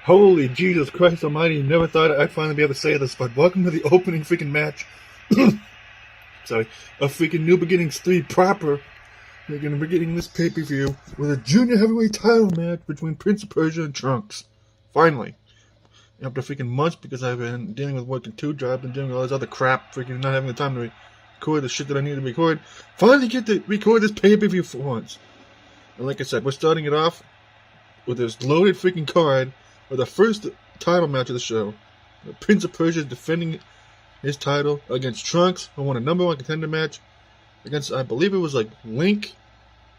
Holy Jesus Christ Almighty! Never thought I'd finally be able to say this, but welcome to the opening freaking match. Sorry, of freaking New Beginnings 3 proper. We're gonna be getting this pay-per-view with a junior heavyweight title match between Prince of Persia and Trunks. Finally, after freaking months, because I've been dealing with working 2 jobs and doing all this other crap, freaking not having the time to record the shit that I need to record. Finally get to record this pay-per-view for once. And like I said, we're starting it off with this loaded freaking card for the first title match of the show. The Prince of Persia is defending his title against Trunks, who won a number 1 contender match against, I believe it was like Link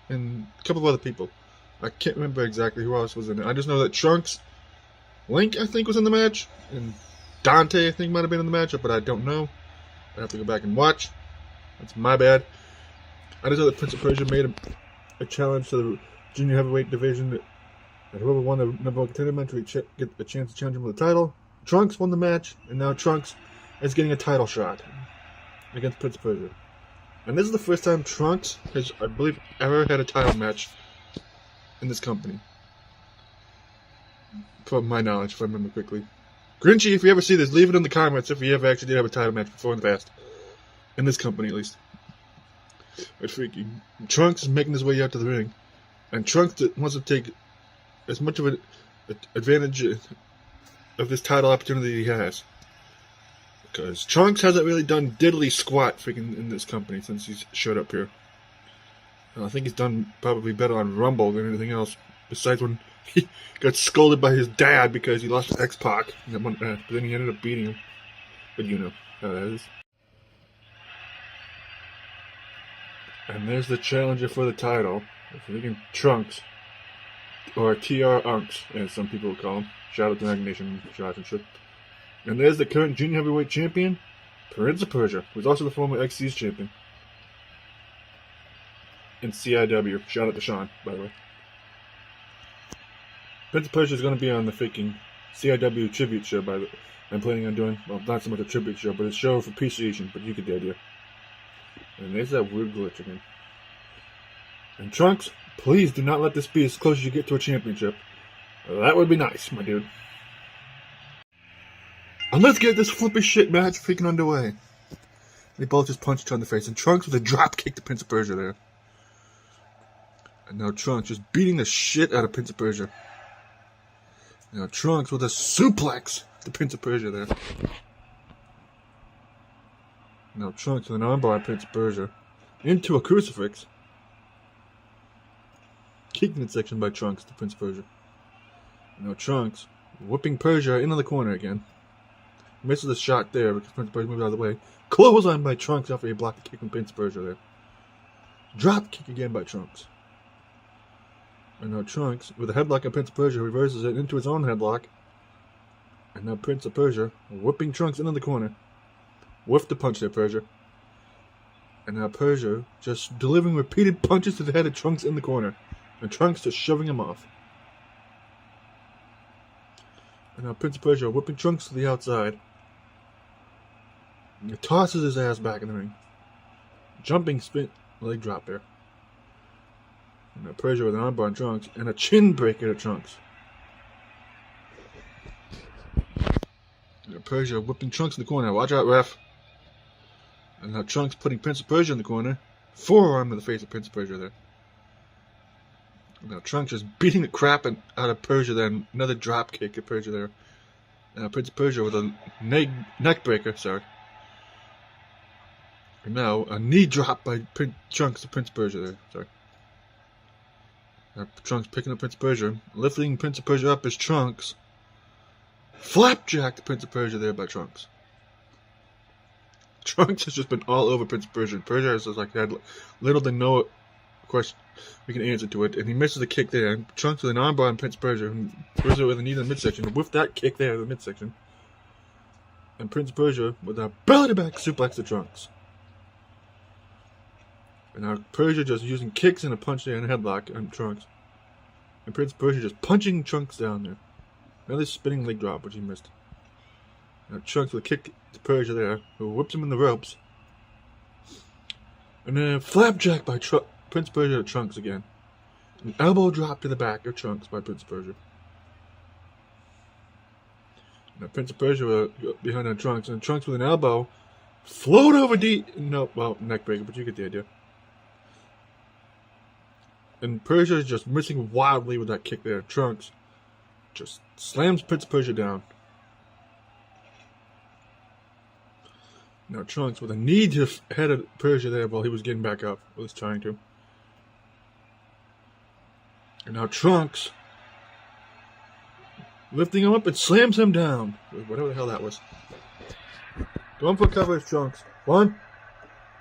and a couple of other people. I can't remember exactly who else was in it. I just know that Trunks, Link I think was in the match, and Dante I think might have been in the matchup, but I don't know. I have to go back and watch. That's my bad. I just know that Prince of Persia made a challenge to the junior heavyweight division that whoever won the number 1 contender match would get a chance to challenge him for the title. Trunks won the match, and now Trunks is getting a title shot against Prince of Persia. And this is the first time Trunks has, I believe, ever had a title match in this company. From my knowledge, if I remember quickly. Grinchy, if you ever see this, leave it in the comments if you ever actually did have a title match before in the past. In this company, at least. But freaking Trunks is making his way out to the ring. And Trunks wants to take as much of an advantage of this title opportunity he has. Because Trunks hasn't really done diddly squat freaking in this company since he's showed up here. And I think he's done probably better on Rumble than anything else. Besides when he got scolded by his dad because he lost to X-Pac in that one match. But then he ended up beating him. But you know how that is. And there's the challenger for the title. Freaking Trunks. Or TR Unks, as some people would call him. Shout out to Nag Nation, Josh and shit. And there's the current junior heavyweight champion, Prince of Persia, who's also the former XC's champion. And CIW. Shout out to Sean, by the way. Prince of Persia is going to be on the freaking CIW tribute show, I'm planning on doing, well, not so much a tribute show, but a show of appreciation, but you get the idea. And there's that weird glitch again. And Trunks, please do not let this be as close as you get to a championship. That would be nice, my dude. And let's get this flippy shit match freaking underway. They both just punched each other in the face, and Trunks with a drop kick to Prince of Persia there. And now Trunks just beating the shit out of Prince of Persia. Now Trunks with a suplex to Prince of Persia there. Now Trunks with an armbar on Prince of Persia into a crucifix. Kicked midsection by Trunks to Prince of Persia. Now Trunks whipping Persia into the corner again. Misses a shot there because Prince of Persia moved out of the way. Clothesline by Trunks after he blocked the kick from Prince of Persia there. Drop kick again by Trunks. And now Trunks, with a headlock on Prince of Persia, reverses it into his own headlock. And now Prince of Persia whipping Trunks into the corner. Whiffed the punch there, Persia. And now Persia just delivering repeated punches to the head of Trunks in the corner. And Trunks just shoving him off. And now Prince of Persia whipping Trunks to the outside. And he tosses his ass back in the ring. Jumping spin leg drop there. And now Persia with an armbar on Trunks and a chin breaker to Trunks. And now Persia whipping Trunks in the corner. Watch out, ref. And now Trunks putting Prince of Persia in the corner. Forearm to the face of Prince of Persia there. Now Trunks just beating the crap out of Persia there. Another drop kick at Persia there. Now Prince of Persia with a neck breaker, sorry. And now a knee drop by Trunks to Prince of Persia there, sorry. Now Trunks picking up Prince of Persia. Lifting Prince of Persia up as Trunks. Flapjack to Prince of Persia there by Trunks. Trunks has just been all over Prince of Persia. Persia has just like had little to no question we can answer to it, and he misses the kick there. And Trunks with an armbar on Prince of Persia, and Persia with a knee in the midsection, with that kick there in the midsection. And Prince of Persia with a belly-to-back suplex to Trunks. And now Persia just using kicks and a punch there and a headlock on Trunks. And Prince of Persia just punching Trunks down there. Another spinning leg drop, which he missed. Now Trunks with a kick to Persia there, who whips him in the ropes. And then a flapjack by Prince of Persia to Trunks again. An elbow drop to the back of Trunks by Prince of Persia. Now Prince of Persia behind on Trunks, and Trunks with an elbow. Float over no, well, neck breaker, but you get the idea. And Persia is just missing wildly with that kick there. Trunks just slams Prince of Persia down. Now Trunks with a knee to head of Persia there while he was getting back up. Well, he's trying to. And now Trunks lifting him up and slams him down. Whatever the hell that was. Going for cover is Trunks. 1,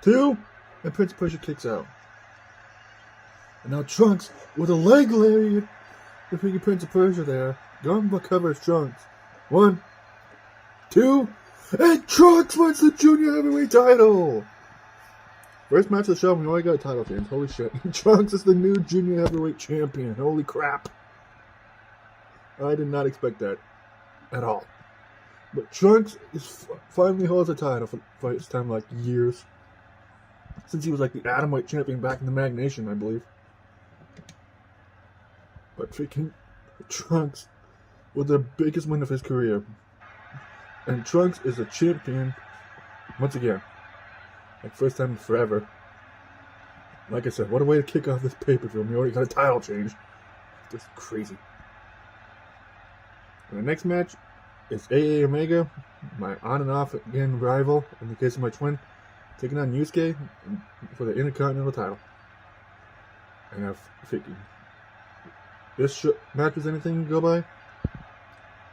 2, and Prince of Persia kicks out. And now Trunks with a leg lariat. The freaking Prince of Persia there. Going for cover is Trunks. 1, 2, and Trunks wins the junior heavyweight title. First match of the show, we already got a title change. Holy shit. Trunks is the new junior heavyweight champion. Holy crap. I did not expect that at all. But Trunks finally holds a title for first time like years. Since he was like the atomweight champion back in the Mag Nation, I believe. But freaking Trunks with the biggest win of his career. And Trunks is a champion once again. Like first time in forever. Like I said, what a way to kick off this pay-per-view. We already got a title change. Just crazy. And the next match is AA Omega, my on and off again rival in the case of my twin, taking on Yusuke for the Intercontinental title. And I'm thinking, this match was anything to go by?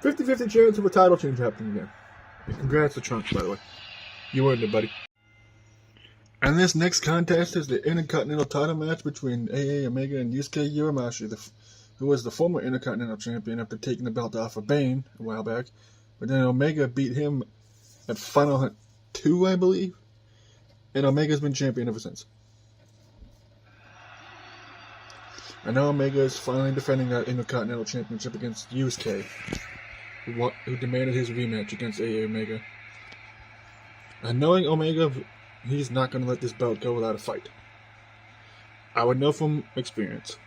50-50 chance of a title change happening again. And congrats to Trunks, by the way. You earned it, buddy. And this next contest is the Intercontinental title match between AA Omega and Yusuke Urameshi, who was the former Intercontinental champion after taking the belt off of Bane a while back. But then Omega beat him at Final Hunt 2, I believe. And Omega's been champion ever since. And now Omega is finally defending that Intercontinental Championship against Yusuke, who demanded his rematch against AA Omega. And knowing Omega, he's not going to let this belt go without a fight. I would know from experience.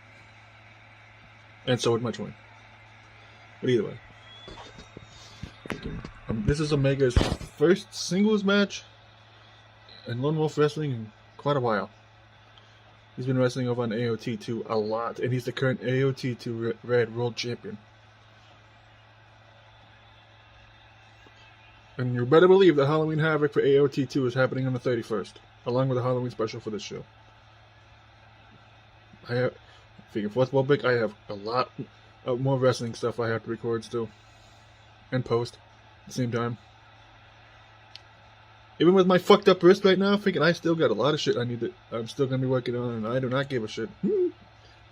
And so would my twin. But either way. This is Omega's first singles match in Lone Wolf Wrestling in quite a while. He's been wrestling over on AOT2 a lot, and he's the current AOT2 Red World Champion. And you better believe that Halloween Havoc for AOT2 is happening on the 31st, along with a Halloween special for this show. Speaking of football big, I have a lot of more wrestling stuff I have to record still, and post at the same time. Even with my fucked up wrist right now, I still got a lot of shit I'm still going to be working on, and I do not give a shit.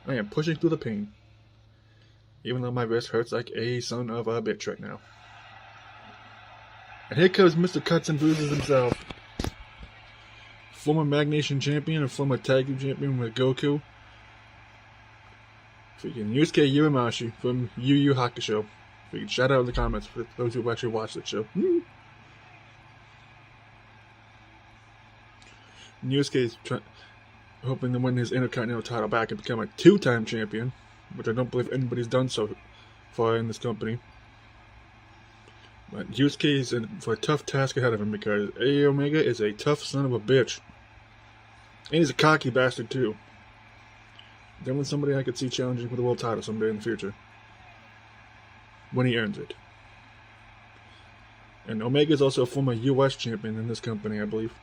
I am pushing through the pain. Even though my wrist hurts like a son of a bitch right now. And here comes Mr. Cuts and Bruises himself. Former Mag Nation champion and former tag team champion with Goku. Freaking Yusuke Urameshi from Yu Yu Hakusho. Freaking shout out in the comments for those who actually watched the show. Yusuke is hoping to win his Intercontinental title back and become a 2-time champion, which I don't believe anybody's done so far in this company. But Yusuke is in for a tough task ahead of him because AA Omega is a tough son of a bitch. And he's a cocky bastard too. Definitely somebody I could see challenging for the world title someday in the future. When he earns it. And Omega is also a former US champion in this company, I believe.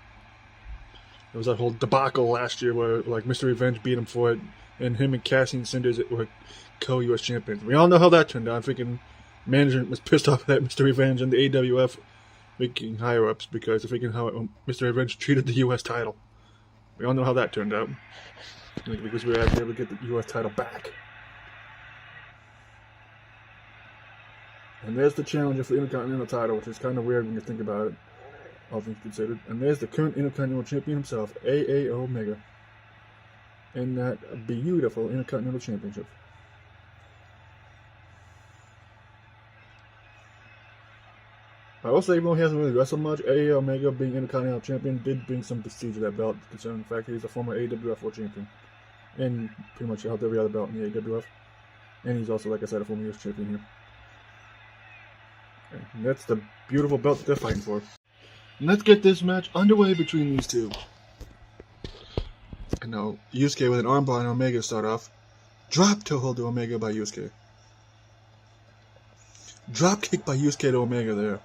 There was that whole debacle last year where like Mr. Revenge beat him for it, and him and Cassie and Cinders were co-US champions. We all know how that turned out. Freaking management was pissed off at Mr. Revenge and the AWF making higher-ups because of freaking how Mr. Revenge treated the US title. We all know how that turned out. Because we were actually able to get the US title back. And there's the challenger for the Intercontinental title, which is kind of weird when you think about it, all things considered. And there's the current Intercontinental champion himself, AA Omega. And that beautiful Intercontinental Championship. I will say, even though he hasn't really wrestled much, AA Omega being Intercontinental Champion did bring some prestige to that belt, considering the fact that he's a former AWF World Champion. And pretty much held every other belt in the AWF. And he's also, like I said, a former US Champion here. And that's the beautiful belt that they're fighting for. And let's get this match underway between these two. And now Yusuke with an armbar on Omega to start off. Drop toe hold to Omega by Yusuke. Drop kick by Yusuke to Omega there.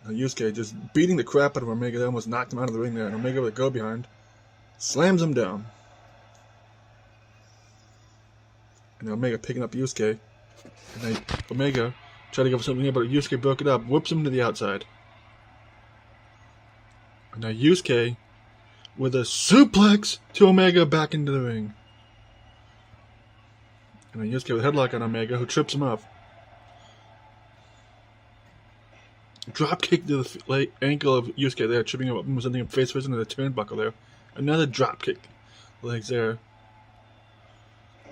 Now Yusuke just beating the crap out of Omega. They almost knocked him out of the ring there. And Omega with a go behind. Slams him down. And Omega picking up Yusuke. And then Omega tried to go for something here, but Yusuke broke it up. Whips him to the outside. And now Yusuke with a suplex to Omega back into the ring. And then Yusuke with a headlock on Omega, who trips him off. Drop kick to the ankle of Yusuke there, tripping him up, sending him face first into the turnbuckle there. Another drop kick. Legs there.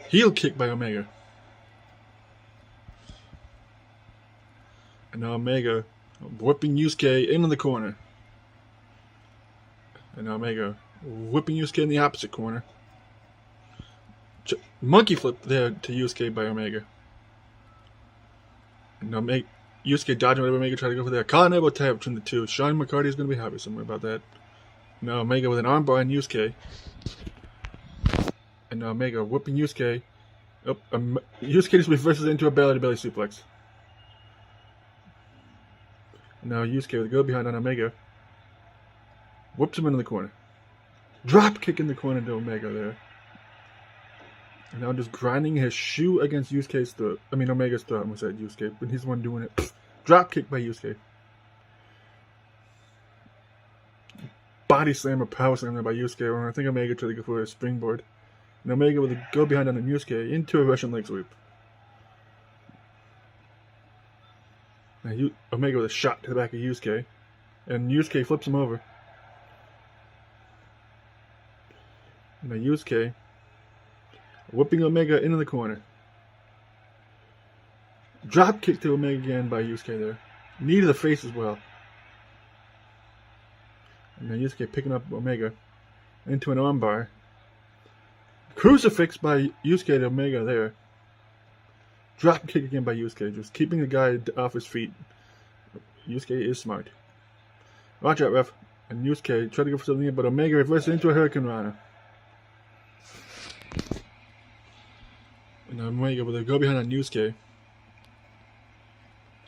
Heel kick by Omega. And now Omega whipping Yusuke into the corner. And now Omega whipping Yusuke in the opposite corner. Monkey flip there to Yusuke by Omega. And now Yusuke dodging whatever Omega tried to go for there. Collar elbow tap between the two. Sean McCarty is going to be happy somewhere about that. Now Omega with an armbar on Yusuke. And now Omega whipping Yusuke. Yusuke just reverses into a belly-to-belly suplex. And now Yusuke with a go behind on Omega. Whips him into the corner. Drop kick in the corner to Omega there. And now just grinding his shoe against Yusuke's throat. Omega's throat. I almost said Yusuke, but he's the one doing it. Drop kick by Yusuke. Body slam or power slam there by Yusuke. When I think Omega tried to go for a springboard. And Omega with a go behind on Yusuke into a Russian leg sweep. Now Omega with a shot to the back of Yusuke. And Yusuke flips him over. And now Yusuke whipping Omega into the corner. Drop kick to Omega again by Yusuke there. Knee to the face as well. And now Yusuke picking up Omega into an armbar. Crucifix by Yusuke to Omega there. Drop kick again by Yusuke, just keeping the guy off his feet. Yusuke is smart. Watch out, ref. And Yusuke tried to go for something, but Omega reversed into a Hurricane Rana. And Omega with a go behind on Yusuke.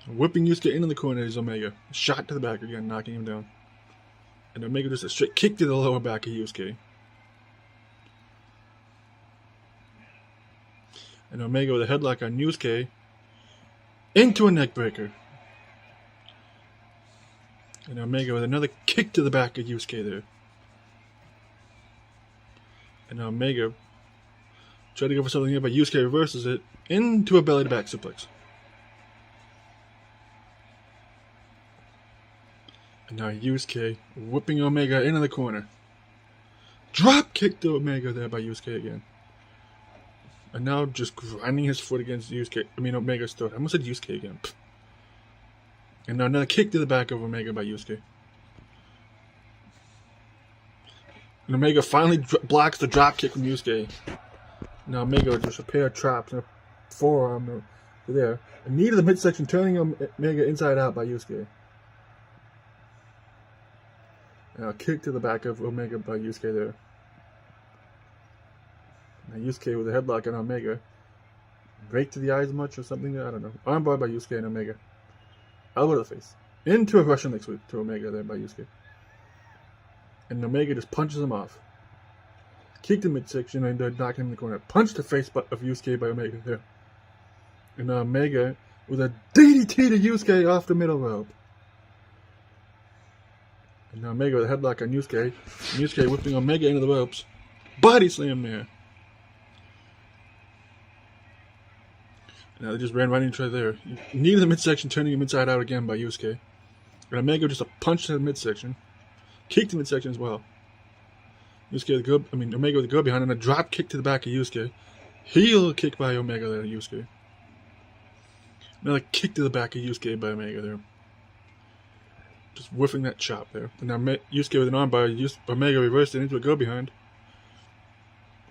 Whipping Yusuke into the corner is Omega. Shot to the back again, knocking him down. And Omega just a straight kick to the lower back of Yusuke. And Omega with a headlock on Yusuke into a neckbreaker. And Omega with another kick to the back of Yusuke there. And Omega tried to go for something here, but Yusuke reverses it into a belly-to-back suplex. And now Yusuke whipping Omega into the corner. Drop kick to Omega there by Yusuke again. And now just grinding his foot against Omega's throat. I almost said Yusuke again. And now another kick to the back of Omega by Yusuke. And Omega finally blocks the drop kick from Yusuke. Now Omega with just a pair of traps and a forearm there. A knee to the midsection, turning Omega inside out by Yusuke. And a kick to the back of Omega by Yusuke there. Now Yusuke with a headlock on Omega. Break to the eyes much or something? I don't know. Armbar by Yusuke and Omega. Elbow to the face. Into a Russian leg sweep to Omega there by Yusuke. And Omega just punches him off. Kick to midsection and knock him in the corner. Punch the face of Yusuke by Omega there. And Omega with a DDT to Yusuke off the middle rope. And now Omega with a headlock on Yusuke. And Yusuke whipping Omega into the ropes. Body slam there. Now they just ran right into each other there. Knee to the midsection, turning him inside out again by Yusuke. And Omega just a punch to the midsection. Kick to the midsection as well. Omega with a go behind and a drop kick to the back of Yusuke. Heel kick by Omega there, Yusuke. Another kick to the back of Yusuke by Omega there. Just whiffing that chop there. And now Yusuke with an armbar, Omega reversed it into a go behind.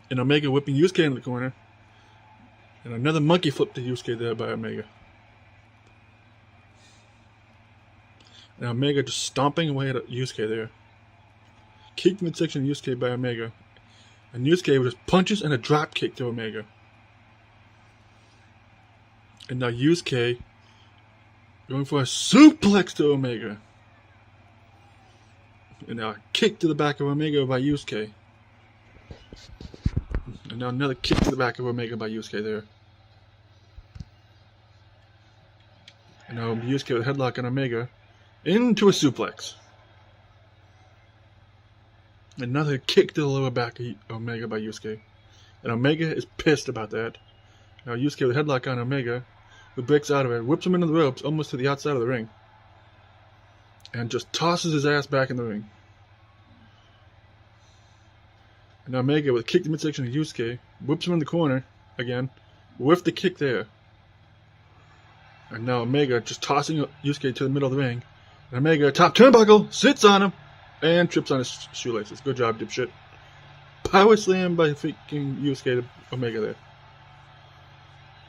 And Omega whipping Yusuke into the corner. And another monkey flip to Yusuke there by Omega. Now Omega just stomping away at Yusuke there. Kicked midsection Yusuke by Omega. And Yusuke with just punches and a drop kick to Omega. And now Yusuke going for a suplex to Omega. And now a kick to the back of Omega by Yusuke. And now another kick to the back of Omega by Yusuke there. And now Yusuke with a headlock on Omega. Into a suplex. Another kick to the lower back of Omega by Yusuke. And Omega is pissed about that. Now Yusuke with a headlock on Omega, who breaks out of it, whips him into the ropes almost to the outside of the ring. And just tosses his ass back in the ring. And now Omega with a kick to midsection of Yusuke, whips him in the corner again, with the kick there. And now Omega just tossing Yusuke to the middle of the ring. And Omega, top turnbuckle, sits on him, and trips on his shoelaces. Good job, dipshit. Power slam by freaking Yusuke to Omega there.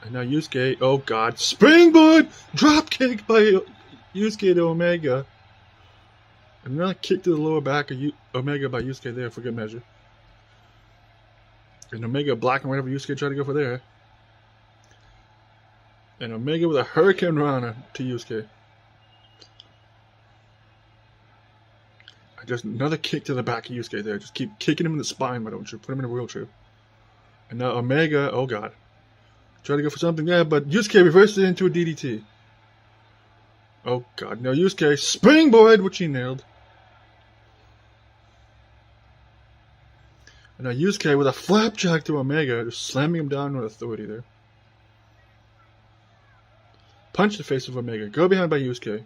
And now Yusuke, oh god, springboard drop kick by Yusuke to Omega. And another kick to the lower back of Omega by Yusuke there for good measure. And Omega blocking whatever Yusuke tried to go for there. And Omega with a Hurricane Rana to Yusuke. Just another kick to the back of Yusuke there. Just keep kicking him in the spine, why don't you? Put him in a wheelchair. And now Omega, oh god. Try to go for something there, but Yusuke reversed it into a DDT. Oh god. Now Yusuke springboard, which he nailed. And now Yusuke with a flapjack to Omega, just slamming him down with authority there. Punch the face of Omega. Go behind by Yusuke.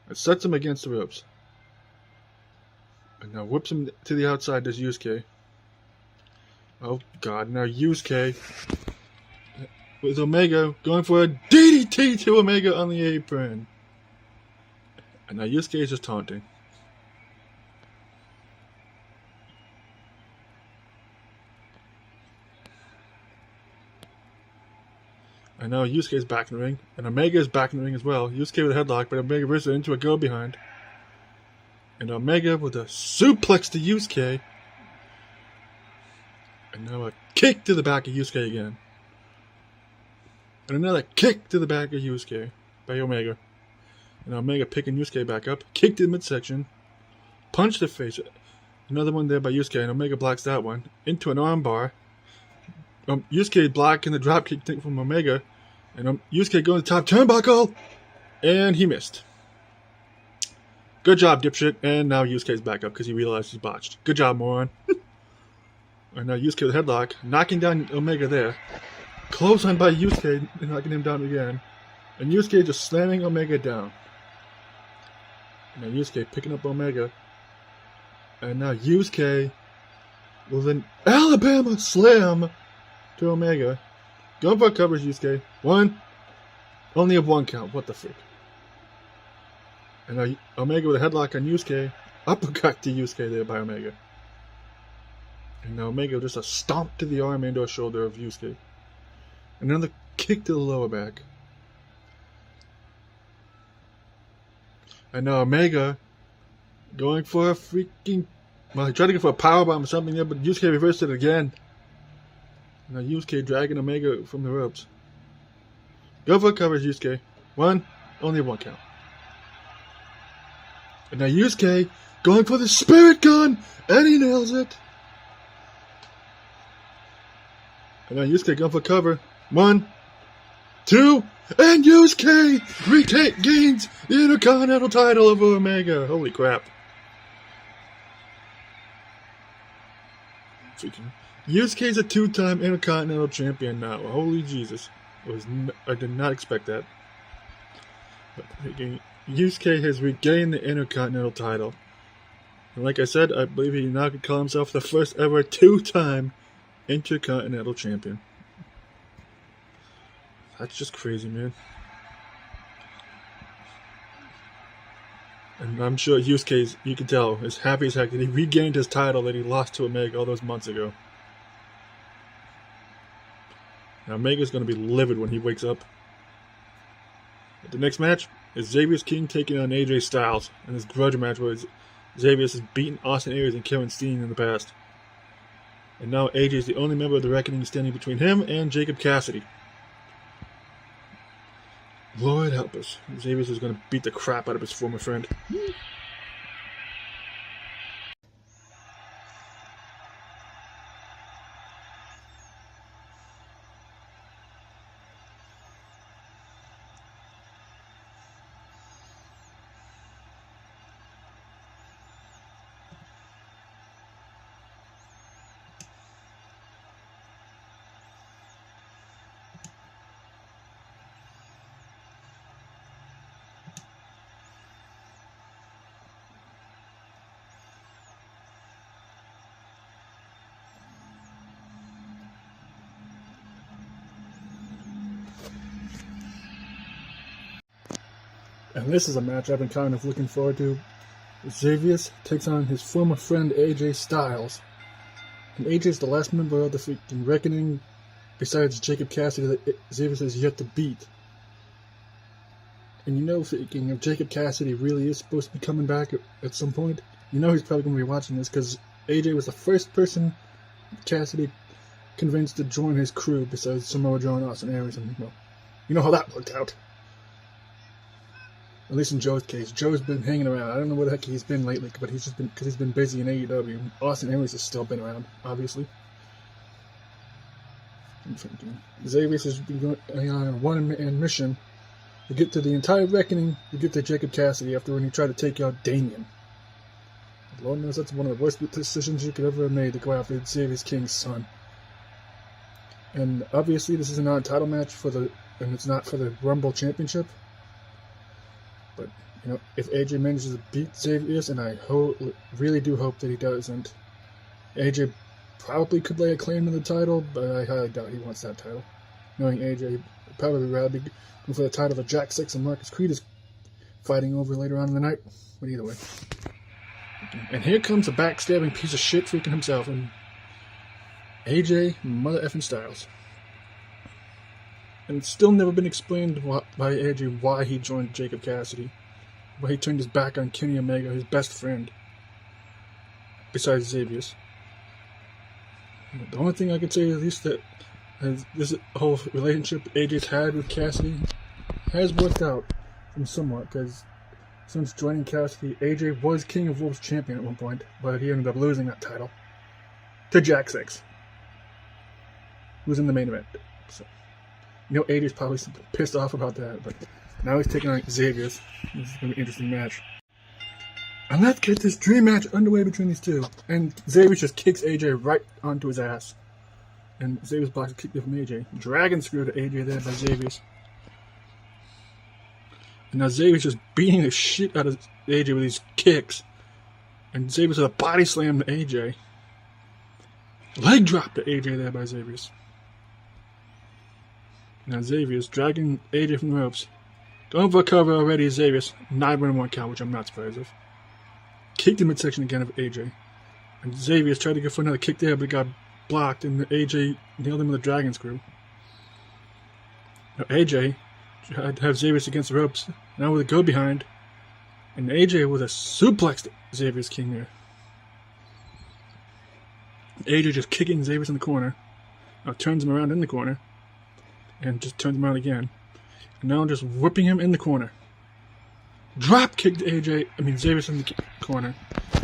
It sets him against the ropes. And now whips him to the outside, does Yusuke. Oh god, now Yusuke with Omega going for a DDT to Omega on the apron. And now Yusuke is just taunting. And now Yusuke is back in the ring. And Omega is back in the ring as well. Yusuke with a headlock, but Omega reverses it into a go behind. And Omega with a suplex to Yusuke. And now a kick to the back of Yusuke again. And another kick to the back of Yusuke by Omega. And Omega picking Yusuke back up. Kick to the midsection. Punch to face. Another one there by Yusuke. And Omega blocks that one. Into an armbar. Yusuke blocking the dropkick from Omega. And Yusuke going to the top turnbuckle. And he missed. Good job, dipshit. And now Yusuke's back up because he realized he's botched. Good job, moron. And now Yusuke with a headlock. Knocking down Omega there. Clothesline by Yusuke. Knocking him down again. And Yusuke just slamming Omega down. And now Yusuke picking up Omega. And now Yusuke with an Alabama slam to Omega. Going for coverage, Yusuke. One. Only have one count. What the frick? And now Omega with a headlock on Yusuke. Uppercut to Yusuke there by Omega. And now Omega just a stomp to the arm and or shoulder of Yusuke. Another kick to the lower back. And now Omega going for a freaking... Well, he tried to go for a powerbomb or something there, but Yusuke reversed it again. And now Yusuke dragging Omega from the ropes. Go for coverage, Yusuke. One. Only one count. And now Yusuke going for the spirit gun, and he nails it. And now Yusuke going for cover. One, two, and Yusuke gains the Intercontinental title over Omega. Holy crap. Freaking Yusuke's a two-time Intercontinental champion now. Holy Jesus. I did not expect that. But Yusuke has regained the Intercontinental title. And like I said, I believe he now could call himself the first ever two-time Intercontinental champion. That's just crazy, man. And I'm sure Yusuke, you can tell, is happy as heck that he regained his title that he lost to Omega all those months ago. Now Omega's going to be livid when he wakes up. At the next match, is Xavier's King taking on AJ Styles in this grudge match where Xavier has beaten Austin Aries and Kevin Steen in the past. And now AJ is the only member of the Reckoning standing between him and Jacob Cassidy. Lord help us. Xavier is going to beat the crap out of his former friend. And this is a match I've been kind of looking forward to. Xavier takes on his former friend AJ Styles. And AJ is the last member of the freaking Reckoning, besides Jacob Cassidy, that Xavier has yet to beat. And you know, freaking, if Jacob Cassidy really is supposed to be coming back at some point, you know he's probably going to be watching this, because AJ was the first person Cassidy convinced to join his crew besides Samoa Joe and Austin Aries. And, well, you know how that worked out. At least in Joe's case. Joe's been hanging around. I don't know where the heck he's been lately, but he's just been, because he's been busy in AEW. Austin Aries has still been around, obviously. Xavier has been going on a one-man mission to get to the entire Reckoning, to get to Jacob Cassidy after when he tried to take out Damien. Lord knows that's one of the worst decisions you could ever have made, to go after Xavier King's son. And obviously this is not a title match and it's not for the Rumble Championship. But, you know, if AJ manages to beat Xavier, and I really do hope that he does, and AJ probably could lay a claim to the title, but I highly doubt he wants that title. Knowing AJ, would probably rather be going for the title that Jack Six and Marcus Creed is fighting over later on in the night. But either way. And here comes a backstabbing piece of shit freaking himself, and AJ mother effing Styles. And it's still never been explained by AJ why he joined Jacob Cassidy. Why he turned his back on Kenny Omega, his best friend. Besides Xavier's. The only thing I can say is at least that this whole relationship AJ's had with Cassidy has worked out somewhat, because since joining Cassidy, AJ was King of Wolves champion at one point, but he ended up losing that title to Jack Six, who was in the main event. So, you know, AJ's probably pissed off about that, but now he's taking on Xavier's. This is going to be an interesting match. And let's get this dream match underway between these two. And Xavier just kicks AJ right onto his ass. And Xavier's blocks a kick there from AJ. Dragon screw to AJ there by Xavier's. And now Xavier's just beating the shit out of AJ with these kicks. And Xavier's with a body slam to AJ. Leg drop to AJ there by Xavier's. Now Xavier's dragging AJ from the ropes. Going for a cover already, Xavier's 9-1 count, which I'm not surprised of. Kicked the midsection again of AJ. And Xavier's tried to go for another kick there, but got blocked, and AJ nailed him with a dragon screw. Now AJ tried to have Xavier's against the ropes, now with a go behind. And AJ with a suplex to Xavier's King there. AJ just kicking Xavier's in the corner. Now turns him around in the corner. And just turns him around again. And now just whipping him in the corner. Drop kicked Xavier's in the corner.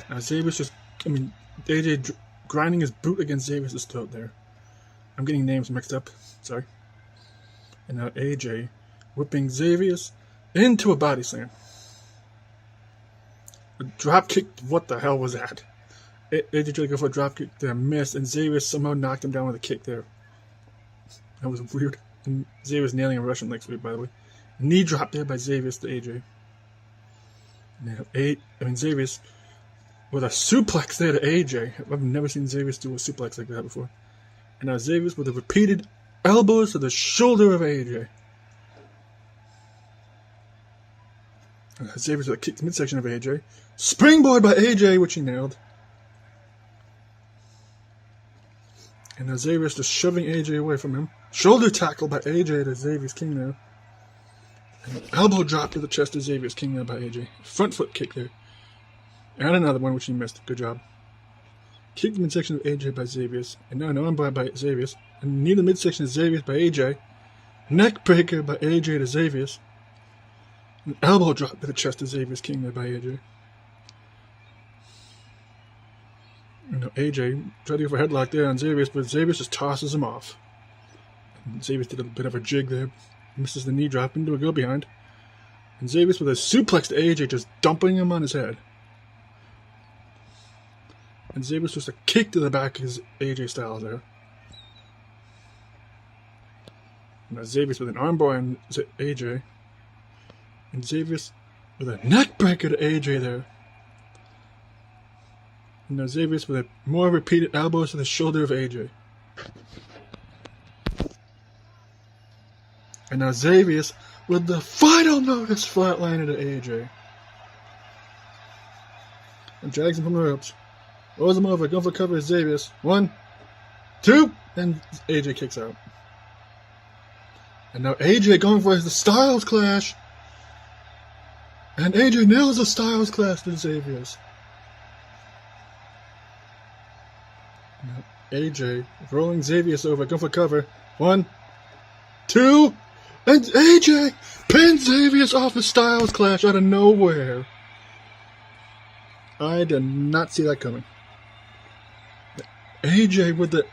Now Xavier's just, AJ grinding his boot against Xavier's throat there. I'm getting names mixed up, sorry. And now AJ whipping Xavier's into a body slam. A drop kick, what the hell was that? AJ tried to go for a drop kick there, missed, and Xavier somehow knocked him down with a kick there. That was weird. And Xavier's nailing a Russian leg sweep, by the way. Knee drop there by Xavier's to AJ. Now, Xavier's with a suplex there to AJ. I've never seen Xavier's do a suplex like that before. And now Xavier's with a repeated elbows to the shoulder of AJ. And Xavier's with a kick to midsection of AJ. Springboard by AJ, which he nailed. And now Xavier's just shoving AJ away from him. Shoulder tackle by AJ to Xavier's King now. An elbow drop to the chest of Xavier's King there by AJ. Front foot kick there. And another one which he missed. Good job. Kick the midsection of AJ by Xavier's. And now an armbar by Xavier's. And knee the midsection of Xavier's by AJ. Neck breaker by AJ to Xavier's. An elbow drop to the chest of Xavier's King there by AJ. And now AJ tried to go for a headlock there on Xavier's, but Xavier's just tosses him off. And Xavier's did a bit of a jig there. Misses the knee drop into a go behind. And Xavier's with a suplex to AJ, just dumping him on his head. And Xavier's just a kick to the back of AJ Styles there. Now Xavier's with an armbar on AJ. And Xavier's with a neck breaker to AJ there. And now Xavier's with a more repeated elbows to the shoulder of AJ. And now Xavier's with the final notice flatliner to AJ. And drags him from the ropes. Rolls him over, going for cover of Xavier's. 1, 2, and AJ kicks out. And now AJ going for the Styles Clash. And AJ nails the Styles Clash to Xavier's. Now AJ rolling Xavier's over, going for cover. 1, 2, and AJ pins Xavier's off the Styles Clash out of nowhere. I did not see that coming. AJ with the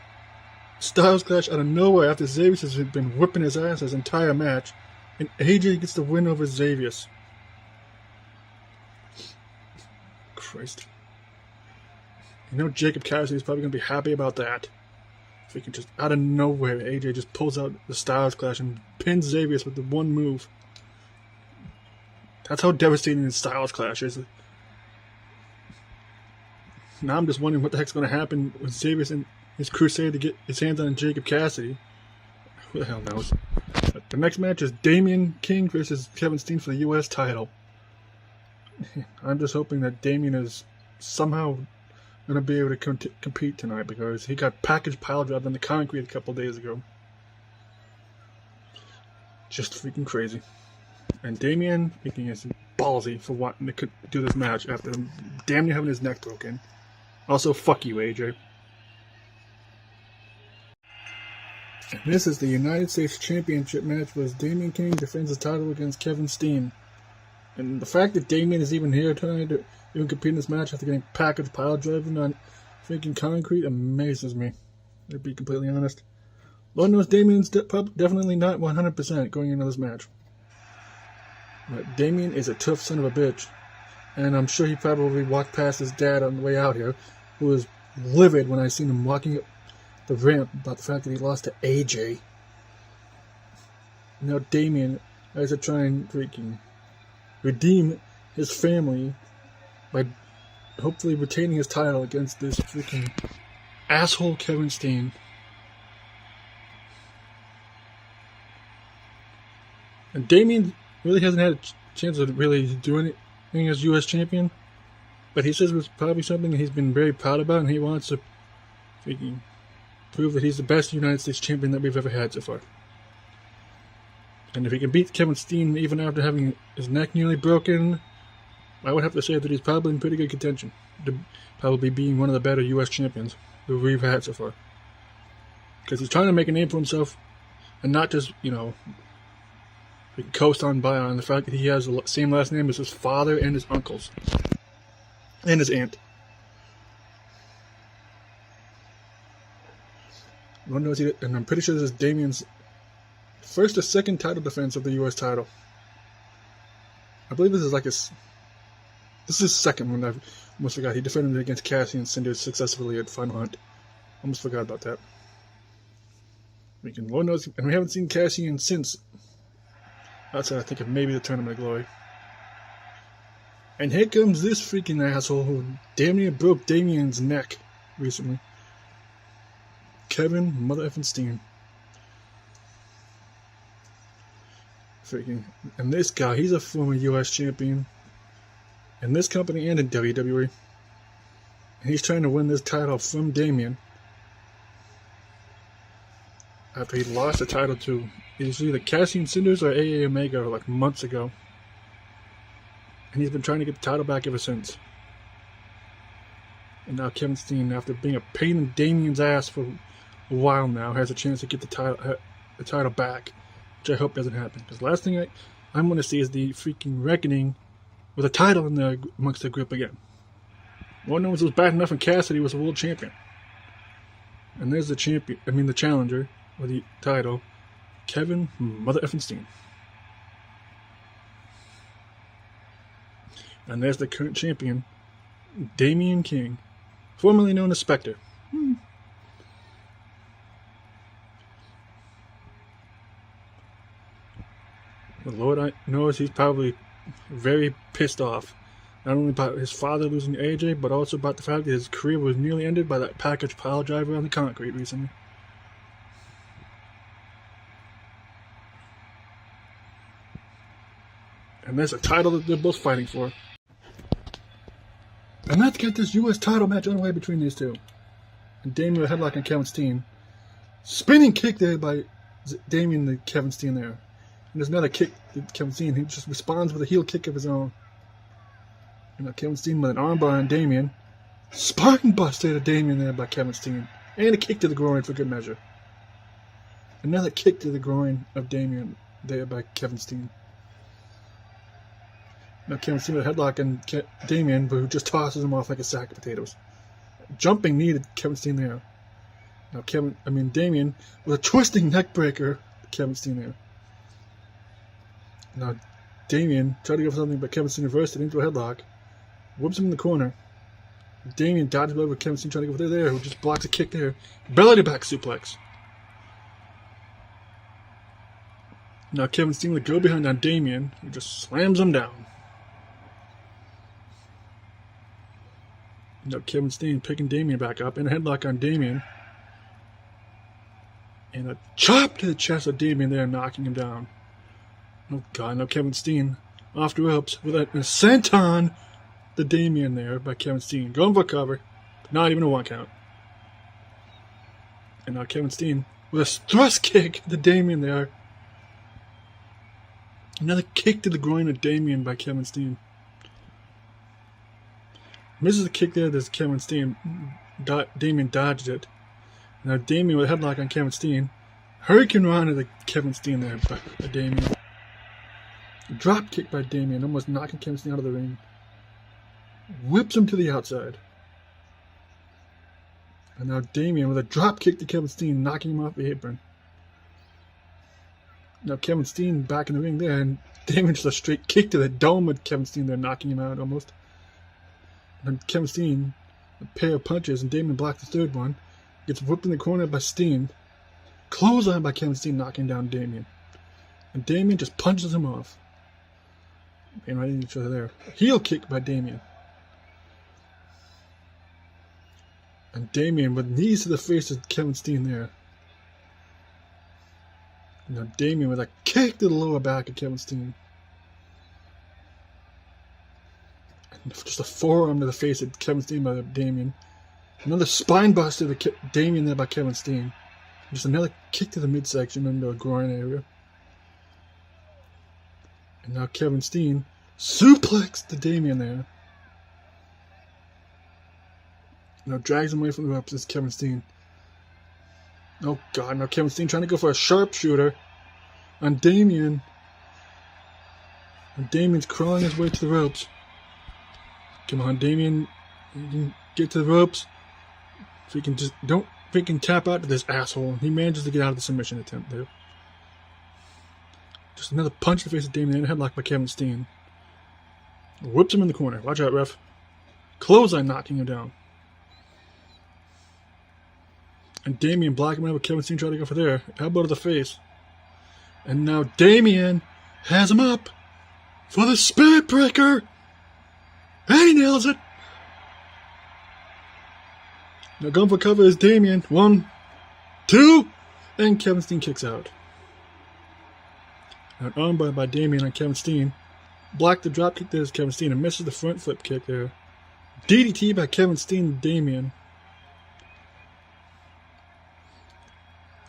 Styles Clash out of nowhere after Xavier's has been whipping his ass his entire match. And AJ gets the win over Xavier's. Christ. You know Jacob Cassidy's probably going to be happy about that. If he can just, out of nowhere, AJ just pulls out the Styles Clash and pins Xavier's with the one move. That's how devastating the Styles Clash is. Now I'm just wondering what the heck's going to happen with Xavier's and his crusade to get his hands on Jacob Cassidy. Who the hell knows? But the next match is Damian King versus Kevin Steen for the U.S. title. I'm just hoping that Damian is somehow going to be able to compete tonight, because he got package pile driven on the concrete a couple days ago. Just freaking crazy. And Damian freaking is ballsy for wanting to do this match after damn near having his neck broken. Also, fuck you, AJ. And this is the United States Championship match, where Damian King defends his title against Kevin Steen. And the fact that Damian is even here tonight to even compete in this match after getting package pile driven on freaking concrete amazes me, to be completely honest. Lord knows Damian's definitely not 100% going into this match. But Damian is a tough son of a bitch. And I'm sure he probably walked past his dad on the way out here, who was livid when I seen him walking up the ramp about the fact that he lost to AJ. Now Damian has to try and freaking redeem his family by hopefully retaining his title against this freaking asshole Kevin Steen. And Damian really hasn't had a chance of really doing anything as U.S. champion, but he says it was probably something that he's been very proud about, and he wants to freaking prove that he's the best United States champion that we've ever had so far. And if he can beat Kevin Steen even after having his neck nearly broken, I would have to say that he's probably in pretty good contention to probably being one of the better U.S. champions that we've had so far. Because he's trying to make a name for himself, and not just, coast on by on the fact that he has the same last name as his father and his uncles. And his aunt. One knows he, and I'm pretty sure this is Damian's first or second title defense of the U.S. title. I believe this is this is his second one. I almost forgot. He defended it against Cassie and Cinder successfully at Final Hunt. Almost forgot about that. Lord knows, and we haven't seen Cassian since. Outside, I think of maybe the Tournament of Glory. And here comes this freaking asshole who damn near broke Damian's neck recently. Kevin Mother effing Steen. Freaking. And this guy, he's a former U.S. champion in this company and in WWE. And he's trying to win this title from Damian after he lost the title to is either Cassian Cinders or AA Omega like months ago. And he's been trying to get the title back ever since. And now Kevin Steen, after being a pain in Damien's ass for a while now, has a chance to get the title back, which I hope doesn't happen. Because the last thing I'm going to see is the freaking reckoning with a title amongst the group again. One knows it was bad enough when Cassidy was a world champion. And there's the champion, the challenger with the title, Kevin Mother effing Steen. And there's the current champion, Damien King, formerly known as Spectre. The Lord knows he's probably very pissed off. Not only about his father losing to AJ, but also about the fact that his career was nearly ended by that package pile driver on the concrete recently. And there's a title that they're both fighting for. And let's get this U.S. title match underway between these two. And Damien with a headlock on Kevin Steen. Spinning kick there by Damien to Kevin Steen there. And there's another kick to Kevin Steen. He just responds with a heel kick of his own. And Kevin Steen with an armbar on Damien. Spine buster to Damien there by Kevin Steen. And a kick to the groin for good measure. Another kick to the groin of Damien there by Kevin Steen. Now Kevin Steen with a headlock on Damien, who just tosses him off like a sack of potatoes. Jumping knee to Kevin Steen there. Now Damien with a twisting neck breaker to Kevin Steen there. Now Damien tried to go for something, but Kevin Steen reversed it into a headlock. Whips him in the corner. Damien dodges over Kevin Steen trying to go for there, who just blocks a kick there. Belly to back suplex. Now Kevin Steen with a go behind on Damien, who just slams him down. Now Kevin Steen picking Damien back up, and a headlock on Damien. And a chop to the chest of Damien there, knocking him down. Oh God, now Kevin Steen off the ropes with a senton to Damien there by Kevin Steen. Going for a cover, not even a 1 count. And now Kevin Steen with a thrust kick to Damien there. Another kick to the groin of Damien by Kevin Steen. Misses the kick there, there's Kevin Steen. Damien dodged it. Now Damien with a headlock on Kevin Steen. Hurricane Rana to Kevin Steen there by Damien. Drop kick by Damien, almost knocking Kevin Steen out of the ring. Whips him to the outside. And now Damien with a drop kick to Kevin Steen, knocking him off the apron. Now Kevin Steen back in the ring there, and Damien just a straight kick to the dome of Kevin Steen there, knocking him out almost. And Kevin Steen, a pair of punches, and Damien blocks the third one. Gets whipped in the corner by Steen. Clothesline by Kevin Steen, knocking down Damien. And Damien just punches him off. And right in each other there. Heel kick by Damien. And Damien with knees to the face of Kevin Steen there. And now Damien with a kick to the lower back of Kevin Steen. And just a forearm to the face of Kevin Steen by Damien. Another spine buster to Damien there by Kevin Steen. Just another kick to the midsection into the groin area. And now Kevin Steen suplex to Damien there. Now drags him away from the ropes. It's Kevin Steen. Oh God, now Kevin Steen trying to go for a sharpshooter on Damien. And Damien's crawling his way to the ropes. Come on, Damien. You can get to the ropes. If he can just don't freaking tap out to this asshole. He manages to get out of the submission attempt there. Just another punch to the face of Damien and a headlock by Kevin Steen. Whips him in the corner. Watch out, ref. Clothesline knocking him down. And Damien blocking him out with Kevin Steen trying to go for there. Elbow to the face. And now Damien has him up for the Spirit Breaker. And he nails it. Now going for cover is Damien. 1, 2, and Kevin Steen kicks out. Now an armbar by Damien on Kevin Steen. Blocked the drop kick there is Kevin Steen and misses the front flip kick there. DDT by Kevin Steen to Damien.